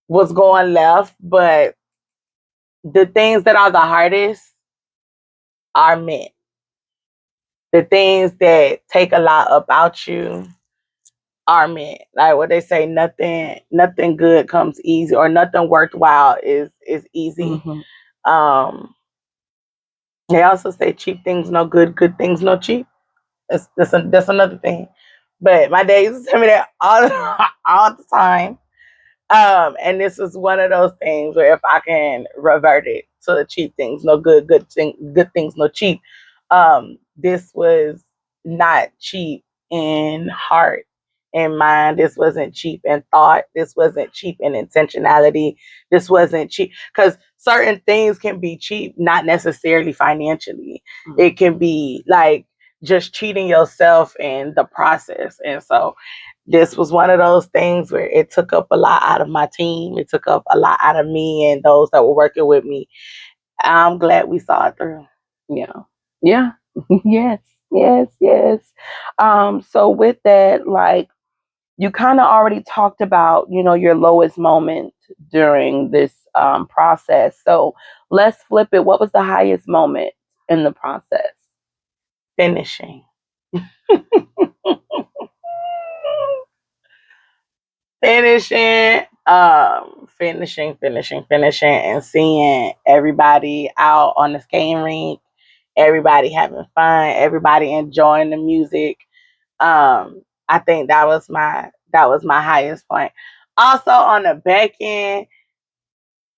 was going left, but the things that are the hardest are meant. The things that take a lot about you are meant. Like what they say, nothing good comes easy, or nothing worthwhile is easy. They also say cheap things no good, good things no cheap. That's another thing. But my dad used to tell me that all the time. And this is one of those things where if I can revert it to cheap things, no good, good things, no cheap. This was not cheap in heart and mind. This wasn't cheap in thought. This wasn't cheap in intentionality. This wasn't cheap because certain things can be cheap, not necessarily financially. Mm-hmm. It can be like just cheating yourself in the process. And so this was one of those things where it took up a lot out of my team. It took up a lot out of me and those that were working with me. I'm glad we saw it through. Yeah. Yes. So with that, like, you kind of already talked about, your lowest moment during this process. So let's flip it. What was the highest moment in the process? Finishing. Finishing, and seeing everybody out on the skating rink, everybody having fun, everybody enjoying the music. I think that was my highest point. Also on the back end,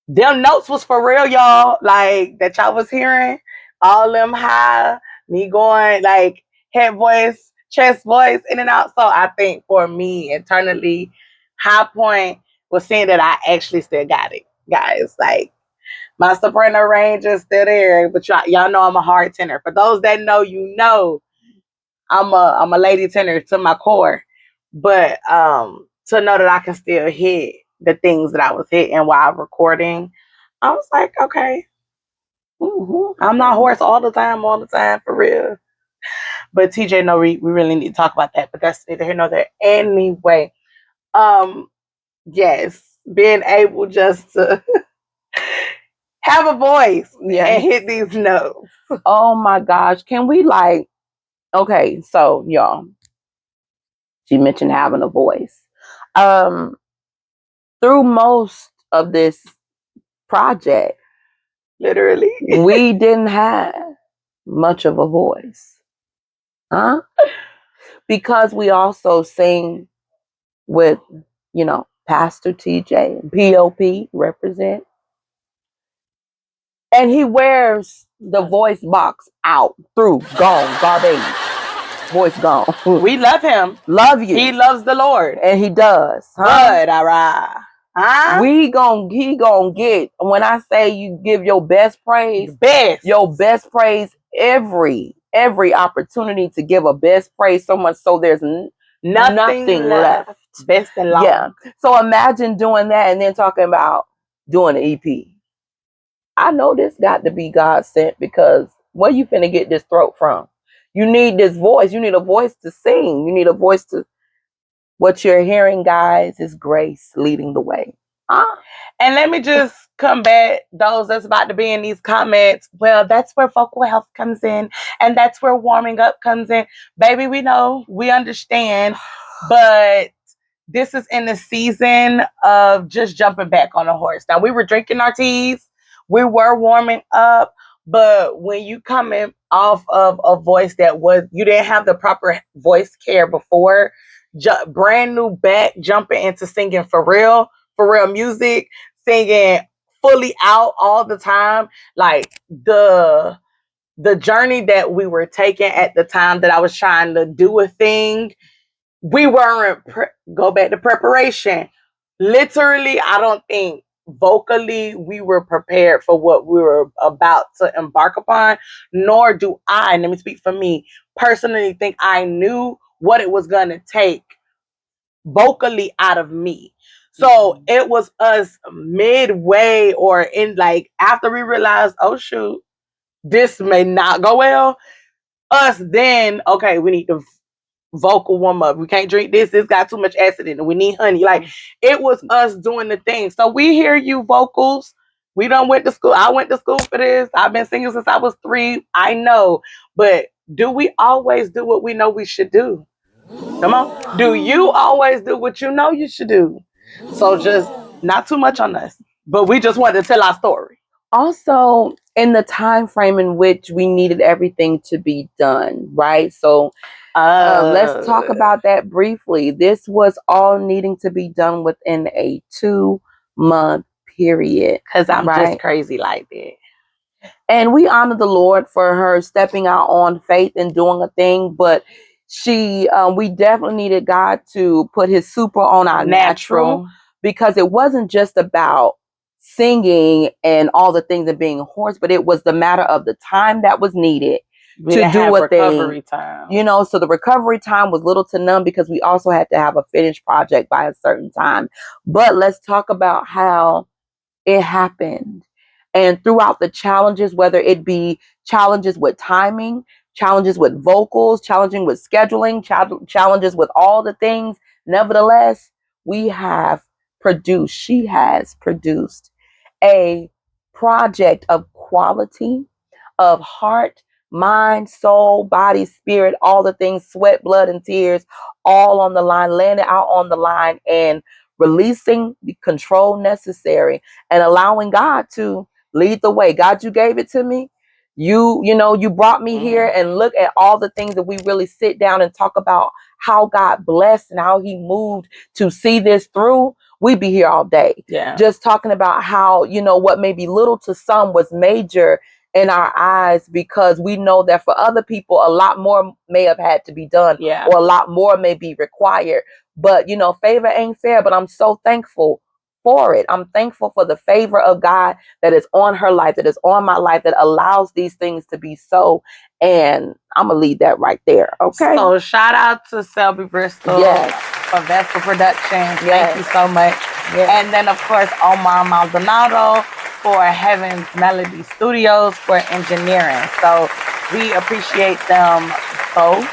them notes was for real, y'all. Like that y'all was hearing, all them high, me going like head voice, chest voice, in and out. So I think for me internally, high point was seeing that I actually still got it, guys. Like my soprano range is still there, but y'all know I'm a hard tenor. For those that know, I'm a lady tenor to my core. But to know that I can still hit the things that I was hitting while recording, I was like, okay, I'm not hoarse all the time, for real. But TJ, no, we really need to talk about that. But that's neither here nor there. Anyway, yes, being able just to have a voice and hit these notes. Oh my gosh. Can we okay, so y'all, she mentioned having a voice. Through most of this project, literally, we didn't have much of a voice. Huh? Because we also sing with, Pastor TJ and POP represent. And he wears the voice box out, through, gone, garbage. Voice gone. We love him. Love you. He loves the Lord. And he does. Huh? But huh? He gonna get, when I say you give your best praise, your best praise, every opportunity to give a best praise, so much so there's nothing left. Best and long. Yeah. So imagine doing that and then talking about doing an EP. I know this got to be God sent, because where you finna get this throat from? You need this voice. You need a voice to sing. You need a voice to. What you're hearing, guys, is grace leading the way. And let me just combat those that's about to be in these comments. Well, that's where vocal health comes in, and that's where warming up comes in. Baby, we know, we understand, but this is in the season of just jumping back on a horse. Now, we were drinking our teas, we were warming up, but when you coming off of a voice that you didn't have the proper voice care before, brand new back, jumping into singing for real music, singing fully out all the time, like the journey that we were taking at the time that I was trying to do a thing, we weren't go back to preparation. Literally, I don't think vocally we were prepared for what we were about to embark upon, nor do I, and let me speak for me, personally think I knew what it was going to take vocally out of me. So it was us midway or in after we realized, oh shoot, this may not go well. Us then, okay, we need to vocal warm up. We can't drink this. This got too much acid in it. We need honey. It was us doing the thing. So we hear you vocals. We done went to school. I went to school for this. I've been singing since I was 3. I know. But do we always do what we know we should do? Come on. Do you always do what you know you should do? So just not too much on us. But we just wanted to tell our story. Also, in the time frame in which we needed everything to be done, right? So let's talk about that briefly. This was all needing to be done within a 2-month period. Because I'm just crazy like that. And we honor the Lord for her stepping out on faith and doing a thing, but we definitely needed God to put his super on our natural, because it wasn't just about singing and all the things and being hoarse, but it was the matter of the time that was needed to do a thing. Time. So the recovery time was little to none, because we also had to have a finished project by a certain time. But let's talk about how it happened. And throughout the challenges, whether it be challenges with timing, challenges with vocals, challenging with scheduling, challenges with all the things, nevertheless, she has produced a project of quality, of heart, mind, soul, body, spirit, all the things, sweat, blood, and tears, all on the line, laying it out on the line, and releasing the control necessary and allowing God to lead the way. God, you gave it to me. You brought me here, and look at all the things that we really sit down and talk about how God blessed and how he moved to see this through. We'd be here all day. Yeah. Just talking about how, what may be little to some was major in our eyes, because we know that for other people, a lot more may have had to be done, or a lot more may be required. But, favor ain't fair, but I'm so thankful for it. I'm thankful for the favor of God that is on her life, that is on my life, that allows these things to be so. And I'm going to leave that right there. Okay. So shout out to Selby Bristol for Vessel Productions. Thank you so much. And then, of course, Omar Maldonado for Heaven's Melody Studios for engineering. So we appreciate them both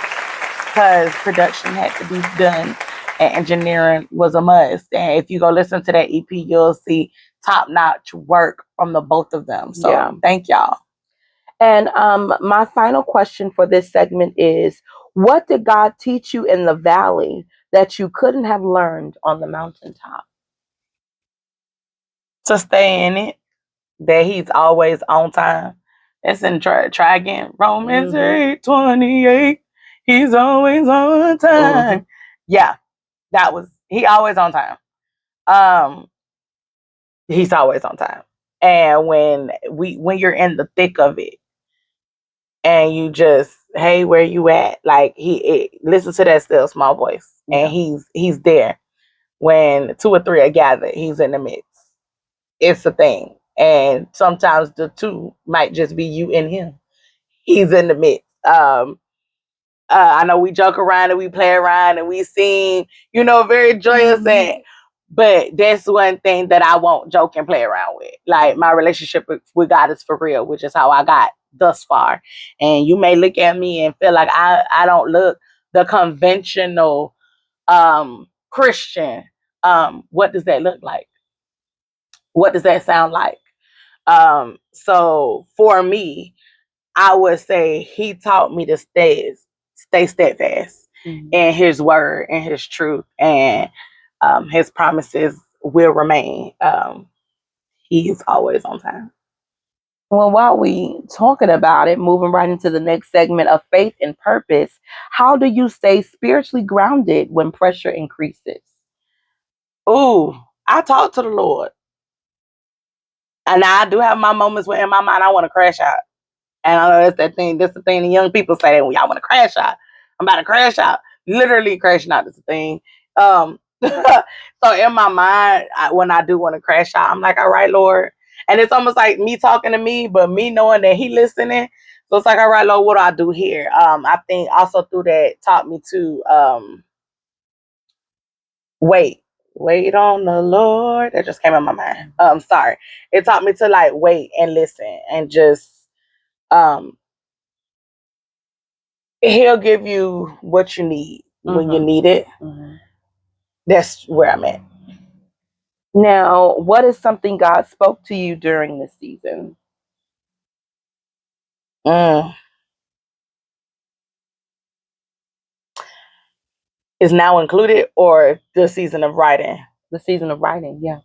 because production had to be done and engineering was a must. And if you go listen to that EP, you'll see top-notch work from the both of them. So thank y'all. And my final question for this segment is, what did God teach you in the valley that you couldn't have learned on the mountaintop? To stay in it, that he's always on time. That's in try again. Romans 8:28. He's always on time. Yeah, that was he always on time. He's always on time. And when you're in the thick of it and you just, hey, where you at? Like listen to that still small voice. And he's there. When two or three are gathered, he's in the midst. It's a thing. And sometimes the two might just be you and him. He's in the midst. I know we joke around and we play around and we seem, very joyous. But that's one thing that I won't joke and play around with. Like my relationship with God is for real, which is how I got thus far. And you may look at me and feel like I don't look the conventional Christian. What does that look like? What does that sound like? So for me, I would say he taught me to stay steadfast in his word and his truth, and his promises will remain. He's always on time. Well, while we talking about it, moving right into the next segment of faith and purpose, how do you stay spiritually grounded when pressure increases? Ooh, I talk to the Lord. And I do have my moments where in my mind I want to crash out. And I know that's the thing the young people say, when y'all want to crash out. I'm about to crash out. Literally crashing out is the thing. So in my mind, when I do want to crash out, I'm like, all right, Lord. And it's almost like me talking to me, but me knowing that he listening. So it's like, all right, Lord, what do I do here? I think also through that taught me to wait on the Lord. That just came in my mind. Sorry. It taught me to like wait and listen and just he'll give you what you need when you need it. That's where I'm at. Now, what is something God spoke to you during this season? Is now included or the season of writing? The season of writing, yeah.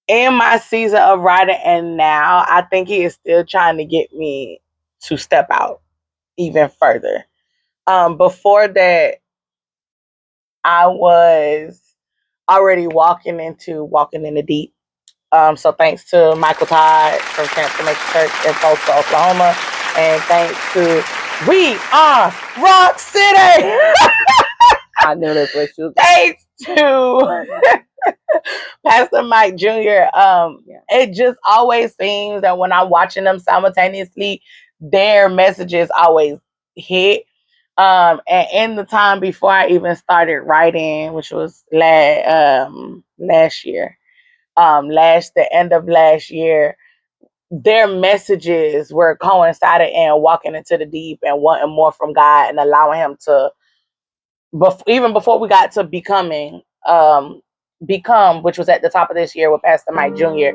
In my season of writing and now, I think he is still trying to get me to step out even further. Before that, I was already walking in the deep. So thanks to Michael Todd from Transformation Church in Tulsa, Oklahoma. And thanks to We Are Rock City. I knew this was you. Thanks to Pastor Mike Jr. It just always seems that when I'm watching them simultaneously, their messages always hit. And in the time before I even started writing, which was last year, the end of last year, their messages were coincided and walking into the deep and wanting more from God and allowing him to, even before we got to Become, which was at the top of this year with Pastor Mike Jr.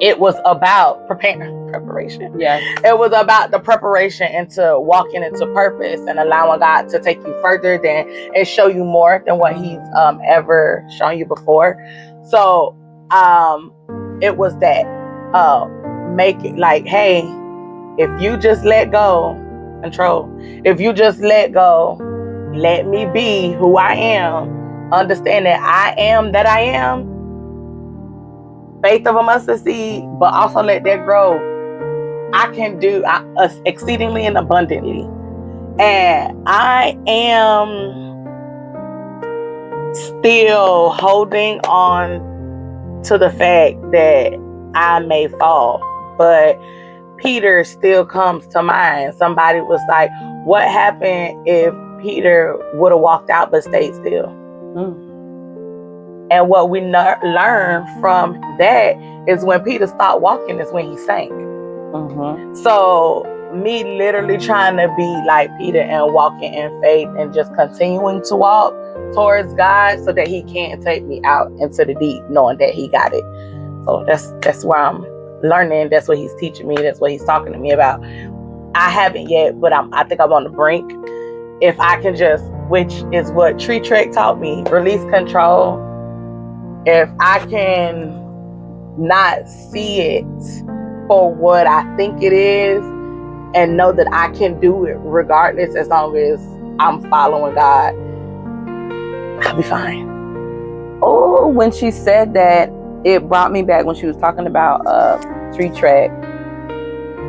It was about preparation. Yeah. It was about the preparation into walking into purpose and allowing God to take you further and show you more than what he's ever shown you before. So it was that make it like, hey, if you just let go, control. If you just let go, let me be who I am. Understand that I am that I am. Faith of a mustard seed, but also let that grow. I can do exceedingly and abundantly. And I am still holding on to the fact that I may fall. But Peter still comes to mind. Somebody was like, what happened if Peter would have walked out but stayed still? And what we learn from that is when Peter stopped walking is when he sank. So me literally trying to be like Peter and walking in faith and just continuing to walk towards God so that he can't take me out into the deep, knowing that he got it. So that's where I'm learning. That's what he's teaching me. That's what he's talking to me about. I haven't yet, but I think I'm on the brink. If I can just, which is what Tree Trek taught me, release control. If I can not see it for what I think it is and know that I can do it regardless, as long as I'm following God, I'll be fine. Oh, when she said that, it brought me back when she was talking about Tree Trek.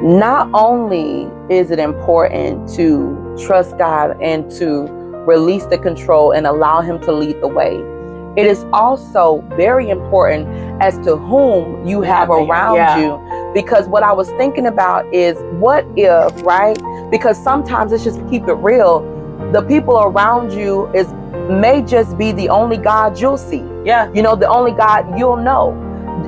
Not only is it important to trust God and to release the control and allow him to lead the way, it is also very important as to whom you have around you. Because what I was thinking about is, what if, right? Because sometimes, let's just keep it real, the people around you may just be the only God you'll see. Yeah. You know, the only God you'll know.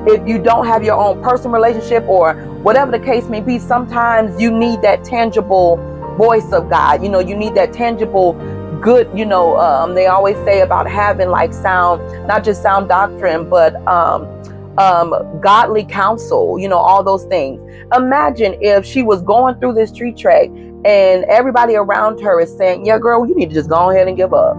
If you don't have your own personal relationship or whatever the case may be, sometimes you need that tangible voice of God. You know, you need that tangible good, you know, they always say about having like sound, not just sound doctrine, but godly counsel, you know, all those things. Imagine if she was going through this Tree Trek and everybody around her is saying, yeah, girl, you need to just go ahead and give up.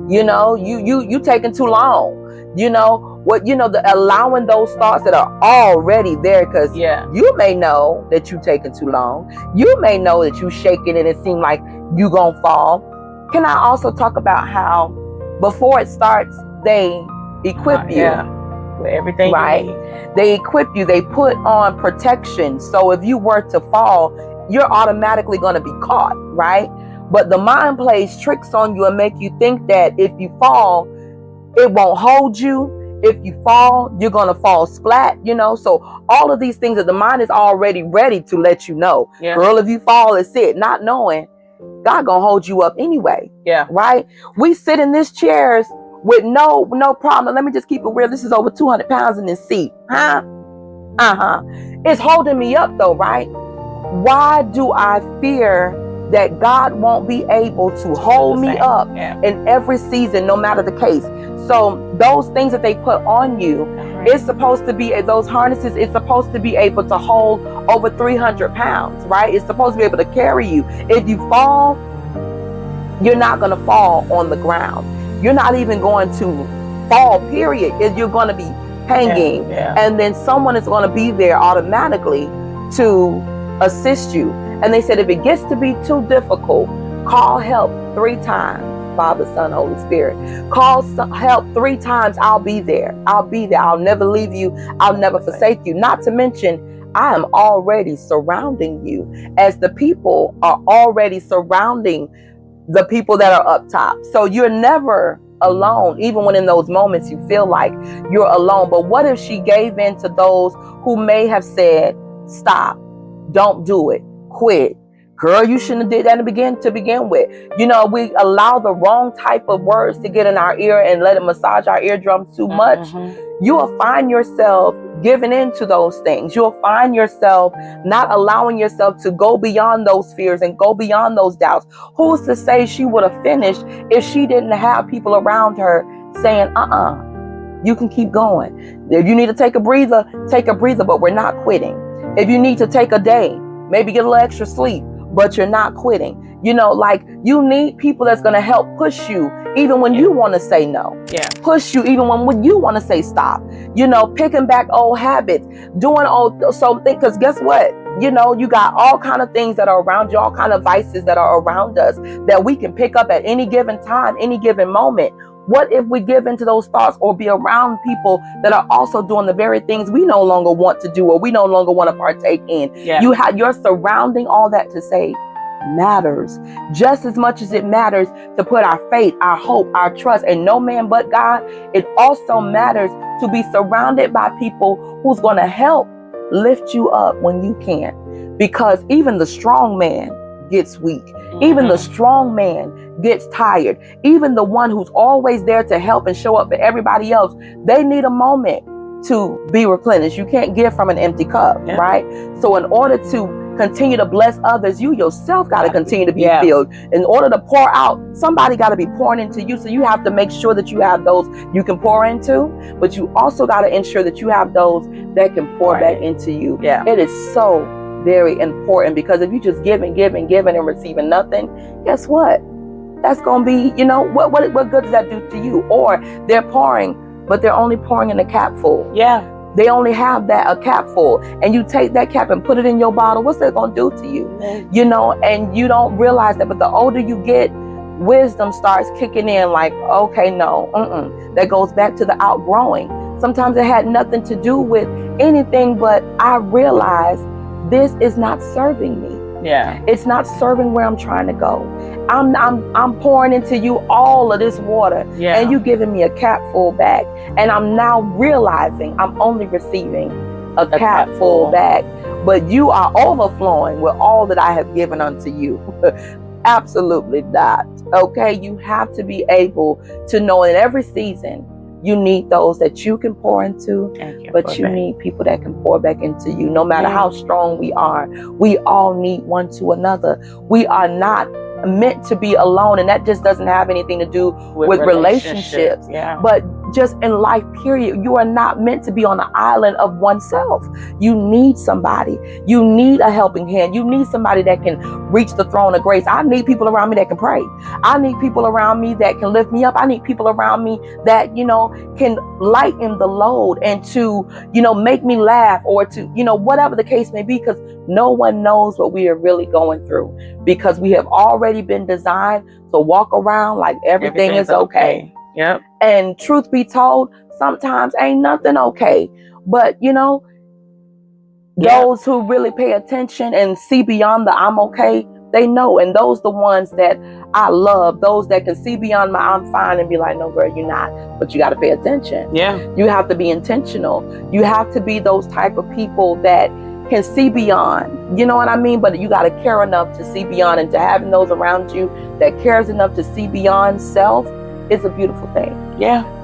You know, you taking too long. You know what, you know, the allowing those thoughts that are already there, because you may know that you taking too long. You may know that you shaking and it seems like you gonna fall. Can I also talk about how before it starts, they equip you with everything, right? They equip you. They put on protection. So if you were to fall, you're automatically going to be caught, right? But the mind plays tricks on you and make you think that if you fall, it won't hold you. If you fall, you're going to fall splat, you know? So all of these things that the mind is already ready to let you know. Girl, if you fall, it's it. Not knowing God gonna hold you up anyway. Right? We sit in these chairs with no problem. Let me just keep it real. This is over 200 pounds in this seat. It's holding me up though, right? Why do I fear that God won't be able to hold me up in every season, no matter the case? So those things that they put on you, it's supposed to be, those harnesses, it's supposed to be able to hold over 300 pounds, right? It's supposed to be able to carry you. If you fall, you're not going to fall on the ground. You're not even going to fall, period. You're going to be hanging. And then someone is going to be there automatically to assist you. And they said, if it gets to be too difficult, call help 3 times. Father, Son, Holy Spirit. Call help 3 times. I'll be there. I'll be there. I'll never leave you. I'll never forsake you. Not to mention, I am already surrounding you, as the people are already surrounding the people that are up top. So you're never alone, even when in those moments you feel like you're alone. But what if she gave in to those who may have said, stop, don't do it, quit. Girl, you shouldn't have did that to begin with. You know, we allow the wrong type of words to get in our ear and let it massage our eardrums too much. You will find yourself giving in to those things. You'll find yourself not allowing yourself to go beyond those fears and go beyond those doubts. Who's to say she would have finished if she didn't have people around her saying, you can keep going. If you need to take a breather, but we're not quitting. If you need to take a day, maybe get a little extra sleep, but you're not quitting. You know, like, you need people that's going to help push you even when you want to say no. Push you even when you want to say stop. You know, picking back old habits, doing old something. Because guess what? You know, you got all kind of things that are around you, all kind of vices that are around us that we can pick up at any given time, any given moment. What if we give into those thoughts or be around people that are also doing the very things we no longer want to do or we no longer want to partake in? You're surrounding all that to say matters just as much as it matters to put our faith, our hope, our trust in no man but God. It also matters to be surrounded by people who's going to help lift you up when you can't, because even the strong man gets weak. Even the strong man gets tired. Even the one who's always there to help and show up for everybody else, they need a moment to be replenished. You can't give from an empty cup, right? So in order to continue to bless others, you yourself got to continue to be filled. In order to pour out, somebody got to be pouring into you. So you have to make sure that you have those you can pour into, but you also got to ensure that you have those that can pour back into you. It is so very important, because if you just giving and receiving nothing, guess what? That's going to be, you know, what good does that do to you? Or they're pouring, but they're only pouring in a cap full. They only have a cap full, and you take that cap and put it in your bottle. What's that going to do to you? You know, and you don't realize that. But the older you get, wisdom starts kicking in. Like, okay, no, that goes back to the outgrowing. Sometimes it had nothing to do with anything, but I realized this is not serving me. It's not serving where I'm trying to go. I'm pouring into you all of this water, and you giving me a cap full back, and I'm now realizing I'm only receiving a cap full back, but you are overflowing with all that I have given unto you. Absolutely not. Okay, you have to be able to know in every season you need those that you can pour into, but you need people that can pour back into you. No matter how strong we are, we all need one to another. We are not meant to be alone, and that just doesn't have anything to do with relationships. But just in life, period, you are not meant to be on an island of oneself. You need somebody. You need a helping hand. You need somebody that can reach the throne of grace. I need people around me that can pray. I need people around me that can lift me up. I need people around me that, you know, can lighten the load and to, you know, make me laugh, or to, you know, whatever the case may be, because no one knows what we are really going through, because we have already been designed to walk around like everything is okay. And truth be told, sometimes ain't nothing okay. But, you know, those who really pay attention and see beyond the I'm okay, they know. And those the ones that I love, those that can see beyond my I'm fine and be like, no, girl, you're not. But you got to pay attention. You have to be intentional. You have to be those type of people that can see beyond, you know what I mean? But you got to care enough to see beyond, and to having those around you that cares enough to see beyond self is a beautiful thing.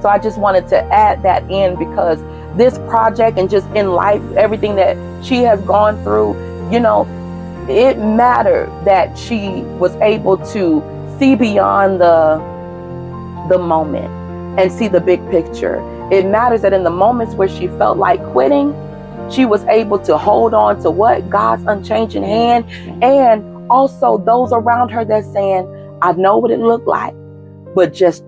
So I just wanted to add that in, because this project and just in life, everything that she has gone through, you know, it mattered that she was able to see beyond the moment and see the big picture. It matters that in the moments where she felt like quitting, she was able to hold on to what? God's unchanging hand. And also those around her that's saying, I know what it looked like, but just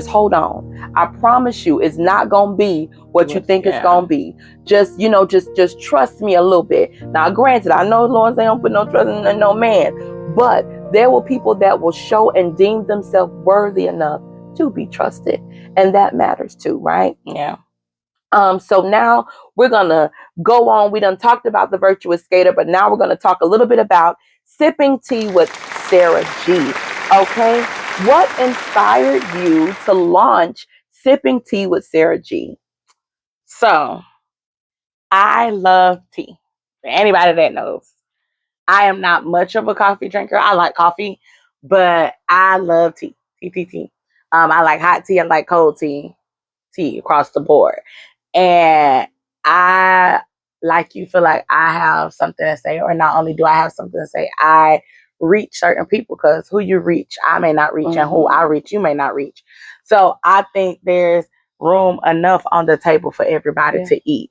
hold on. I promise you, it's not going to be what you think it's going to be. Just, you know, just trust me a little bit. Now, granted, I know the Lord say don't put no trust in no man, but there will people that will show and deem themselves worthy enough to be trusted. And that matters too, right? So now we're going to go on. We done talked about the Virtuous Skater, but now we're going to talk a little bit about sipping tea with Sarah G. Okay. What inspired you to launch Sipping Tea with Sarah G? So, I love tea. For anybody that knows, I am not much of a coffee drinker. I like coffee, but I love tea. Tea. I like hot tea. I like cold tea. Tea across the board. And I, like, you feel like I have something to say, or not only do I have something to say, I reach certain people, because who you reach, I may not reach, and who I reach, you may not reach. So I think there's room enough on the table for everybody to eat.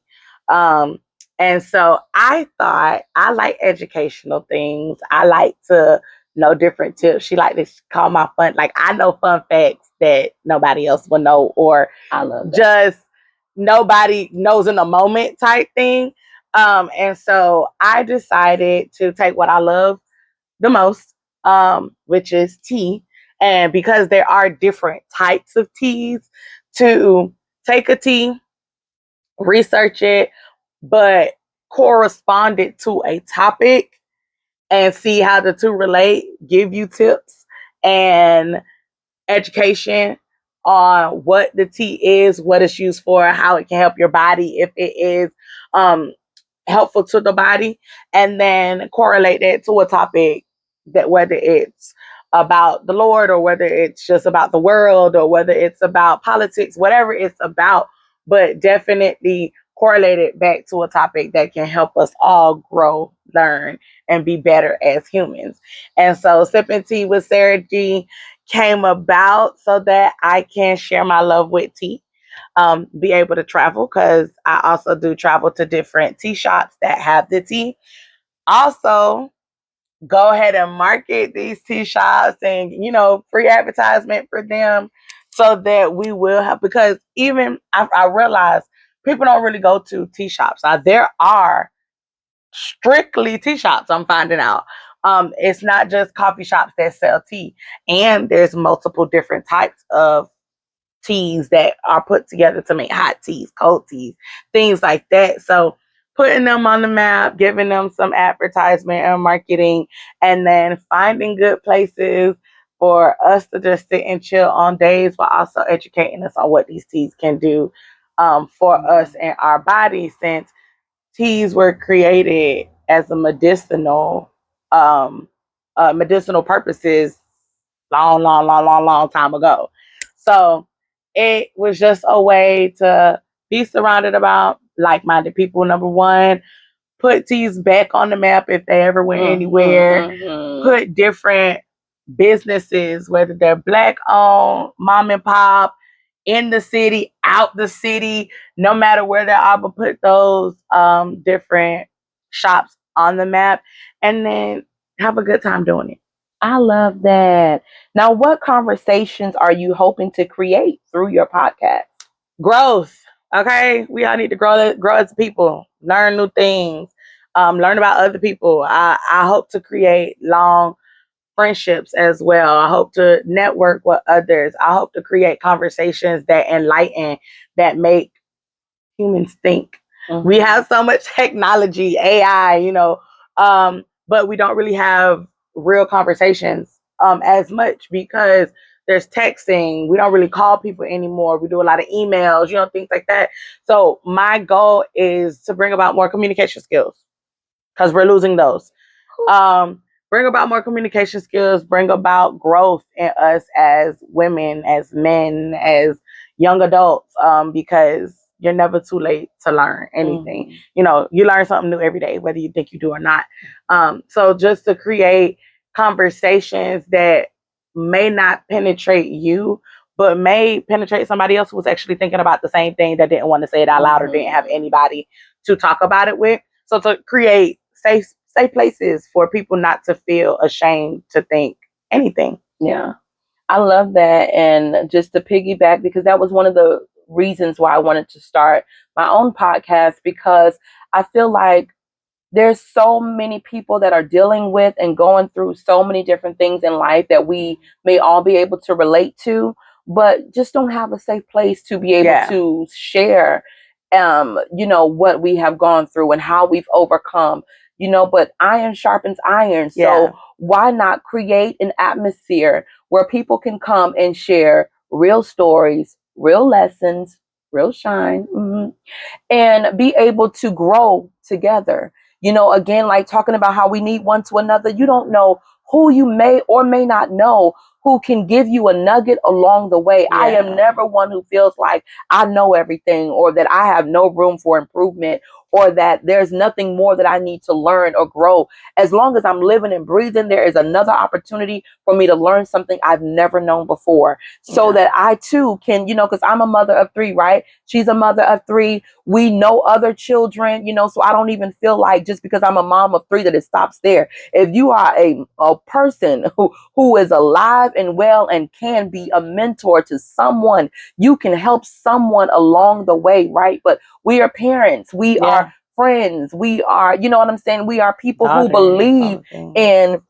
And so I thought, I like educational things. I like to know different tips. She like to call my fun, like I know fun facts that nobody else will know, or I love that. Just nobody knows in the moment type thing. And so I decided to take what I love the most, which is tea. And because there are different types of teas, to take a tea, research it, but correspond it to a topic and see how the two relate, give you tips and education on what the tea is, what it's used for, how it can help your body, if it is helpful to the body, and then correlate that to a topic that whether it's about the Lord or whether it's just about the world or whether it's about politics, whatever it's about, but definitely correlate it back to a topic that can help us all grow, learn, and be better as humans. And so Sipping Tea with Sarah G came about so that I can share my love with tea, be able to travel because I also do travel to different tea shops that have the tea. Also, go ahead and market these tea shops and, free advertisement for them so that we will have, because even I realize people don't really go to tea shops. Now, there are strictly tea shops, I'm finding out. It's not just coffee shops that sell tea, and there's multiple different types of teas that are put together to make hot teas, cold teas, things like that. So putting them on the map, giving them some advertisement and marketing, and then finding good places for us to just sit and chill on days, but also educating us on what these teas can do for us and our bodies, since teas were created as a medicinal purposes long time ago. So it was just a way to be surrounded about like-minded people. Number one, put teas back on the map if they ever went anywhere. Put different businesses, whether they're black owned, mom and pop, in the city, out the city, no matter where they are, but put those different shops on the map and then have a good time doing it. I love that. Now, what conversations are you hoping to create through your podcast? Growth. Okay, we all need to grow as people, learn new things, learn about other people. I hope to create long friendships as well. I hope to network with others. I hope to create conversations that enlighten, that make humans think. Mm-hmm. We have so much technology, AI, but we don't really have real conversations as much because there's texting. We don't really call people anymore. We do a lot of emails, things like that. So my goal is to bring about more communication skills because we're losing those. Bring about more communication skills, bring about growth in us as women, as men, as young adults, because you're never too late to learn anything. You learn something new every day, whether you think you do or not. So just to create conversations that may not penetrate you, but may penetrate somebody else who was actually thinking about the same thing that didn't want to say it out loud or didn't have anybody to talk about it with. So to create safe places for people not to feel ashamed to think anything. Yeah, I love that. And just to piggyback, because that was one of the reasons why I wanted to start my own podcast, because I feel like there's so many people that are dealing with and going through so many different things in life that we may all be able to relate to, but just don't have a safe place to be able to share, what we have gone through and how we've overcome, but iron sharpens iron. So why not create an atmosphere where people can come and share real stories, real lessons, real shine, and be able to grow together. Again, like talking about how we need one to another. You don't know who you may or may not know who can give you a nugget along the way. I am never one who feels like I know everything or that I have no room for improvement or that there's nothing more that I need to learn or grow. As long as I'm living and breathing, there is another opportunity for me to learn something I've never known before, so that I too can, because I'm a mother of 3, right? She's a mother of 3. We know other children, so I don't even feel like just because I'm a mom of 3 that it stops there. If you are a person who is alive and well and can be a mentor to someone, you can help someone along the way, right? But we are parents. We are friends. We are, you know what I'm saying? We are people who believe in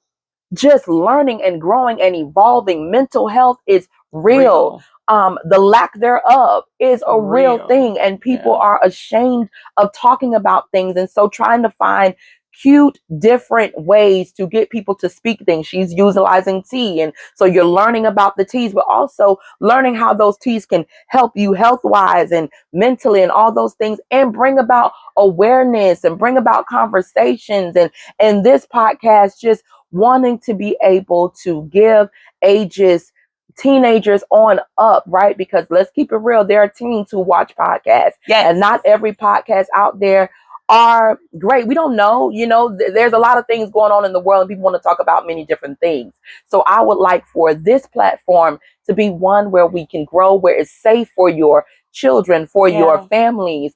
just learning and growing and evolving. Mental health is real. The lack thereof is a real thing, and people are ashamed of talking about things. And so trying to find cute, different ways to get people to speak things. She's utilizing tea. And so you're learning about the teas, but also learning how those teas can help you health-wise and mentally and all those things, and bring about awareness and bring about conversations. And this podcast just wanting to be able to give ages, teenagers on up, right? Because let's keep it real, there are teens who watch podcasts, and not every podcast out there are great. We don't know, there's a lot of things going on in the world and people want to talk about many different things. So I would like for this platform to be one where we can grow, where it's safe for your children, for your families,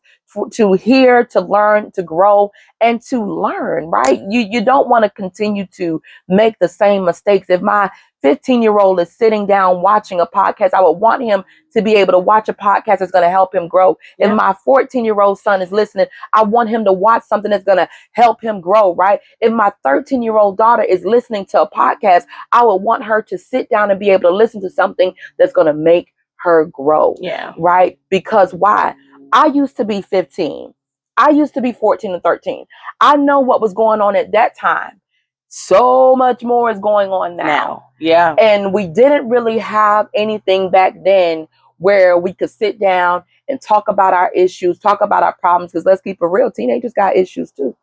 to hear, to learn, to grow, and to learn, right? You don't want to continue to make the same mistakes. If my 15-year-old is sitting down watching a podcast, I would want him to be able to watch a podcast that's going to help him grow. If my 14-year-old son is listening, I want him to watch something that's going to help him grow, right? If my 13-year-old daughter is listening to a podcast, I would want her to sit down and be able to listen to something that's going to make her grow, right? Because why? I used to be 15. I used to be 14 and 13. I know what was going on at that time. So much more is going on now. And we didn't really have anything back then where we could sit down and talk about our issues, talk about our problems, because let's keep it real, teenagers got issues too.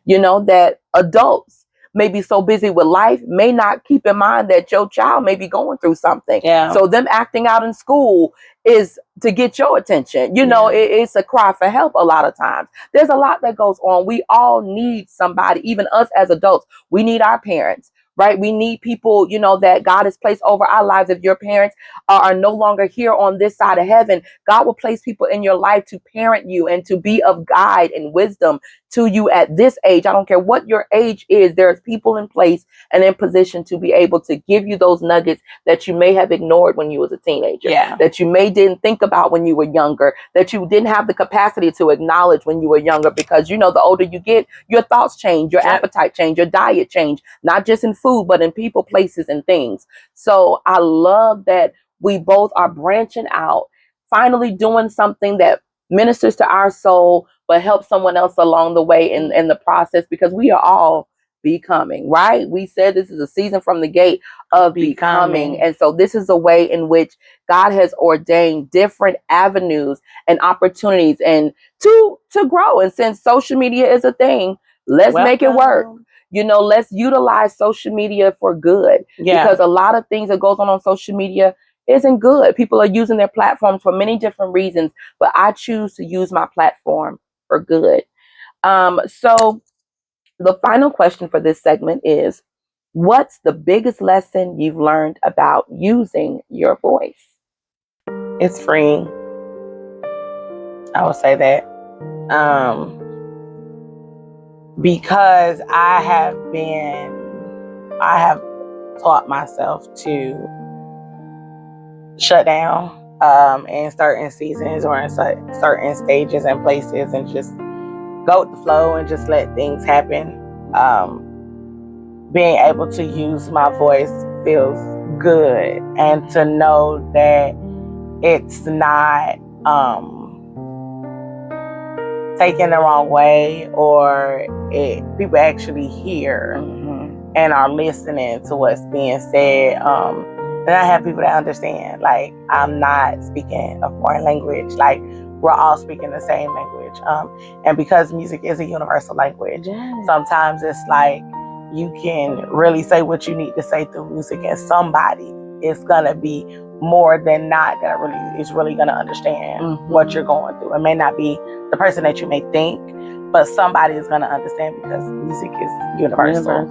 That adults may be so busy with life, may not keep in mind that your child may be going through something. So them acting out in school is to get your attention. It's a cry for help a lot of times. There's a lot that goes on. We all need somebody, even us as adults. We need our parents, right? We need people, that God has placed over our lives. If your parents are no longer here on this side of heaven, God will place people in your life to parent you and to be of guide and wisdom to you at this age. I don't care what your age is. There's people in place and in position to be able to give you those nuggets that you may have ignored when you was a teenager, that you may didn't think about when you were younger, that you didn't have the capacity to acknowledge when you were younger, because the older you get, your thoughts change, your appetite change, your diet change, not just in food, but in people, places, and things. So I love that we both are branching out, finally doing something that ministers to our soul, but help someone else along the way in the process, because we are all becoming, right? We said this is a season from the gate of becoming. And so this is a way in which God has ordained different avenues and opportunities and to grow. And since social media is a thing, let's make it work. Let's utilize social media for good, because a lot of things that goes on social media isn't good. People are using their platforms for many different reasons, but I choose to use my platform for good. So the final question for this segment is, what's the biggest lesson you've learned about using your voice? It's freeing. I would say that. Because I have taught myself to shut down in certain seasons or in certain stages and places, and just go with the flow and just let things happen. Being able to use my voice feels good, and to know that it's not taken the wrong way, or people actually hear and are listening to what's being said. And I have people that understand, like, I'm not speaking a foreign language, like we're all speaking the same language. And because music is a universal language, sometimes it's like you can really say what you need to say through music, and somebody is gonna be more than not is really gonna understand what you're going through. It may not be the person that you may think, but somebody is gonna understand, because music is universal.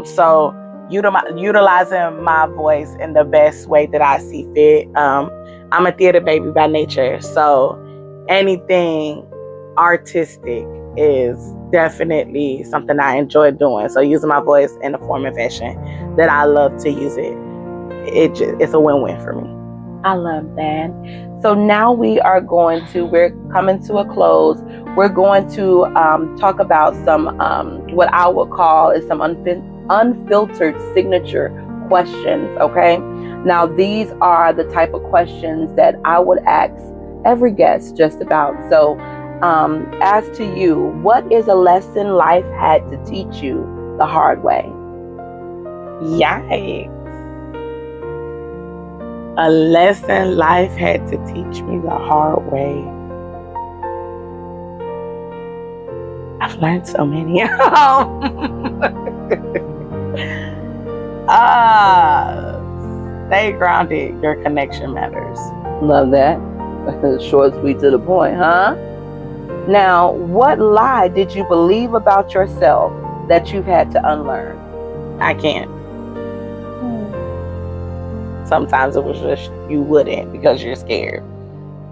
So utilizing my voice in the best way that I see fit. I'm a theater baby by nature, so anything artistic is definitely something I enjoy doing. So using my voice in the form and fashion that I love to use it, it's a win-win for me. I love that. So now we're coming to a close. We're going to talk about some what I would call is some unfiltered signature questions. Okay. Now these are the type of questions that I would ask every guest just about. So as to you, what is a lesson life had to teach you the hard way? Yikes. A lesson life had to teach me the hard way. I've learned so many. Stay grounded. Your connection matters. Love that. Short, sweet, to the point, huh? Now, what lie did you believe about yourself that you've had to unlearn? I can't. Sometimes it was just you wouldn't because you're scared.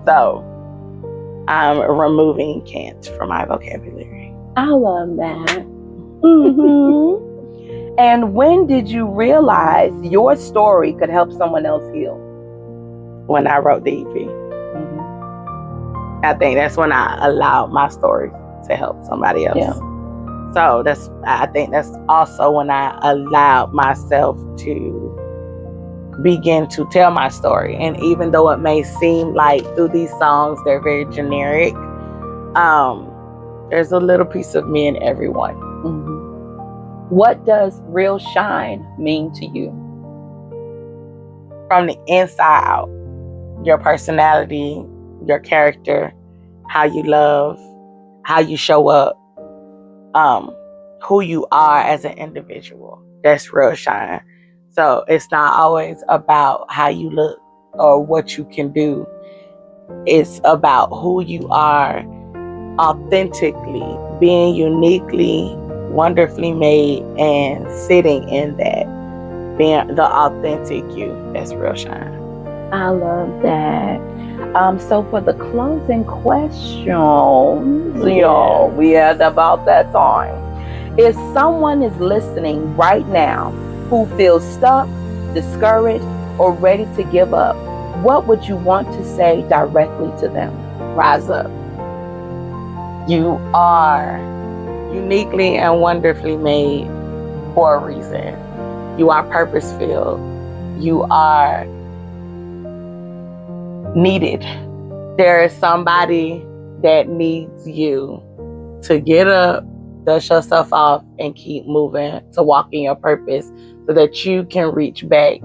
So I'm removing can't from my vocabulary. I love that. Mm-hmm. And when did you realize your story could help someone else heal? When I wrote the EP. I think that's when I allowed my story to help somebody else. Yeah. So I think that's also when I allowed myself to begin to tell my story. And even though it may seem like through these songs they're very generic, there's a little piece of me in everyone. What does real shine mean to you? From the inside out, your personality, your character, how you love, how you show up, who you are as an individual. That's real shine. So it's not always about how you look or what you can do. It's about who you are authentically, being uniquely, wonderfully made, and sitting in that, being the authentic you. That's real shine. I love that. So for the closing questions, y'all, we had about that time. If someone is listening right now who feels stuck, discouraged, or ready to give up, what would you want to say directly to them? Rise up. You are uniquely and wonderfully made for a reason. You are purpose-filled. You are needed. There is somebody that needs you to get up, dust yourself off, and keep moving, to walk in your purpose so that you can reach back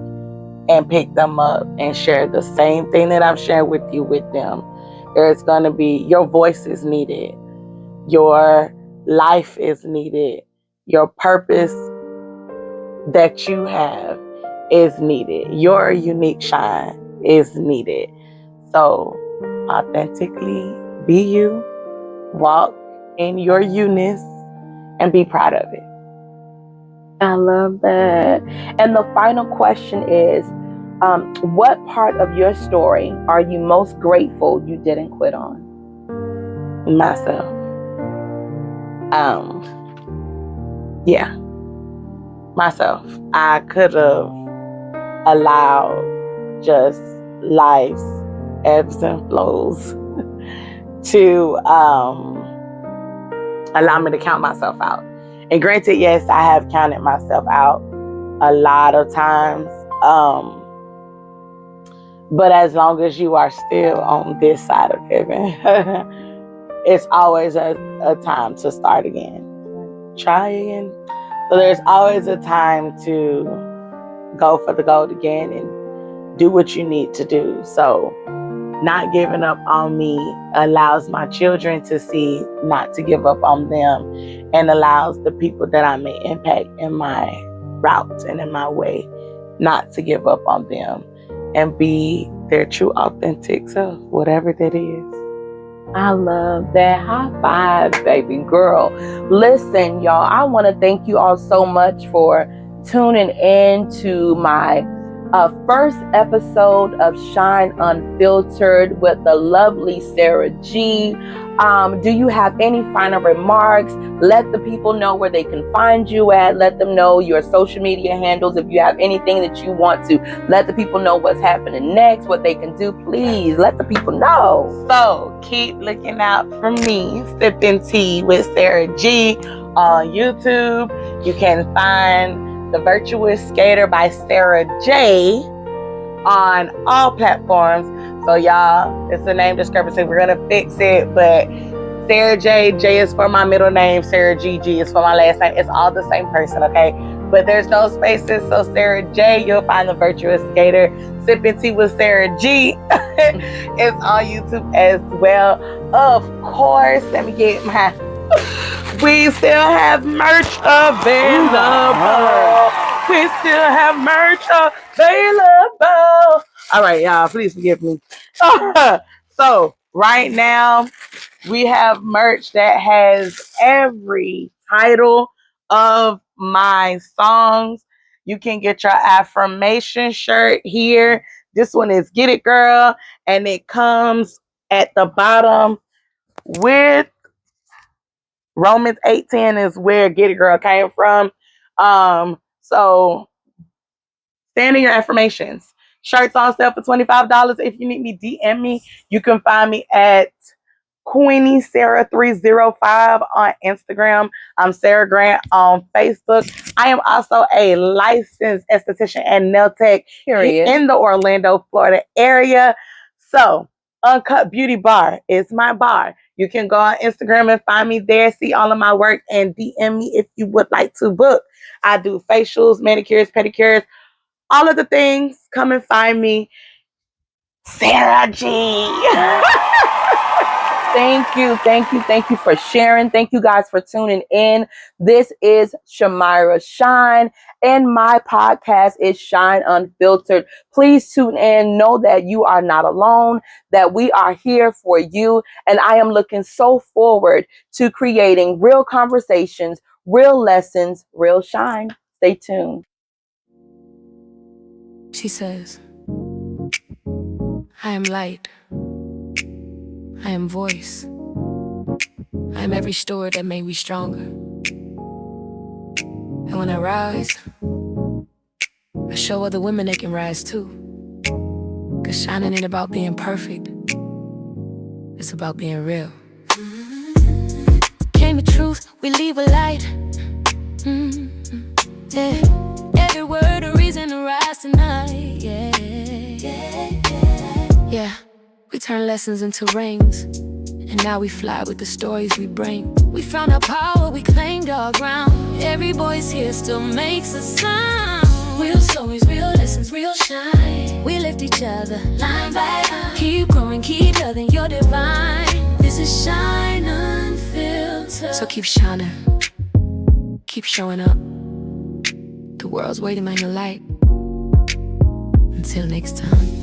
and pick them up and share the same thing that I've shared with you with them. There's going to be, your voice is needed. Your life is needed. Your purpose that you have is needed. Your unique shine is needed. So authentically be you, walk in your you-ness, and be proud of it. I love that. And the final question is, what part of your story are you most grateful you didn't quit on? Myself. Myself. I could have allowed just life's ebbs and flows to allow me to count myself out. And granted, yes, I have counted myself out a lot of times. But as long as you are still on this side of heaven, it's always a time to start again. Try again. So there's always a time to go for the gold again and do what you need to do. So not giving up on me allows my children to see not to give up on them, and allows the people that I may impact in my route and in my way not to give up on them and be their true authentic self, whatever that is. I love that. High five, baby girl. Listen, y'all, I want to thank you all so much for tuning in to my first episode of Shine Unfiltered with the lovely Sarah G. Do you have any final remarks? Let the people know where they can find you at. Let them know your social media handles. If you have anything that you want to let the people know what's happening next, what they can do, please let the people know. So keep looking out for me, Sipping Tea with Sarah G on YouTube. You can find the Virtuous Skater by Sarah J on all platforms. So y'all, it's a name discrepancy. We're gonna fix it, but Sarah J is for my middle name, Sarah G is for my last name. It's all the same person, okay? But there's no spaces, so Sarah J, you'll find the Virtuous Skater. Sipping Tea with Sarah G it's on YouTube as well. Of course, let me get my... We still have merch available. We still have merch available. All right, y'all, please forgive me. So right now we have merch that has every title of my songs. You can get your affirmation shirt here. This one is Get It Girl, and it comes at the bottom with Romans 8:10 is where Get It Girl came from. So stand in your affirmations. Shirts on sale for $25. If you need me, DM me. You can find me at Queenie Sarah 305 on Instagram. I'm Sarah Grant on Facebook. I am also a licensed esthetician and nail tech Period. in the Orlando, Florida area. So, Uncut Beauty Bar is my bar. You can go on Instagram and find me there, see all of my work, and DM me if you would like to book. I do facials, manicures, pedicures, all of the things. Come and find me. Sarah G. Thank you for sharing. Thank you guys for tuning in. This is Shamira Shine, and my podcast is Shine Unfiltered. Please tune in. Know that you are not alone, that we are here for you, and I am looking so forward to creating real conversations, real lessons, real shine. Stay tuned. She says, I am light. I am voice. I am every story that made me stronger. And when I rise, I show other women they can rise too. 'Cause shining ain't about being perfect. It's about being real. Came the truth, we leave a light. Yeah. Every word a reason to rise tonight. Yeah. We turn lessons into rings. And now we fly with the stories we bring. We found our power, we claimed our ground. Every voice here still makes a sound. Real stories, real lessons, real shine. We lift each other line by line. Keep growing, keep loving, you're divine. This is Shine Unfiltered. So keep shining, keep showing up. The world's waiting on your light. Until next time.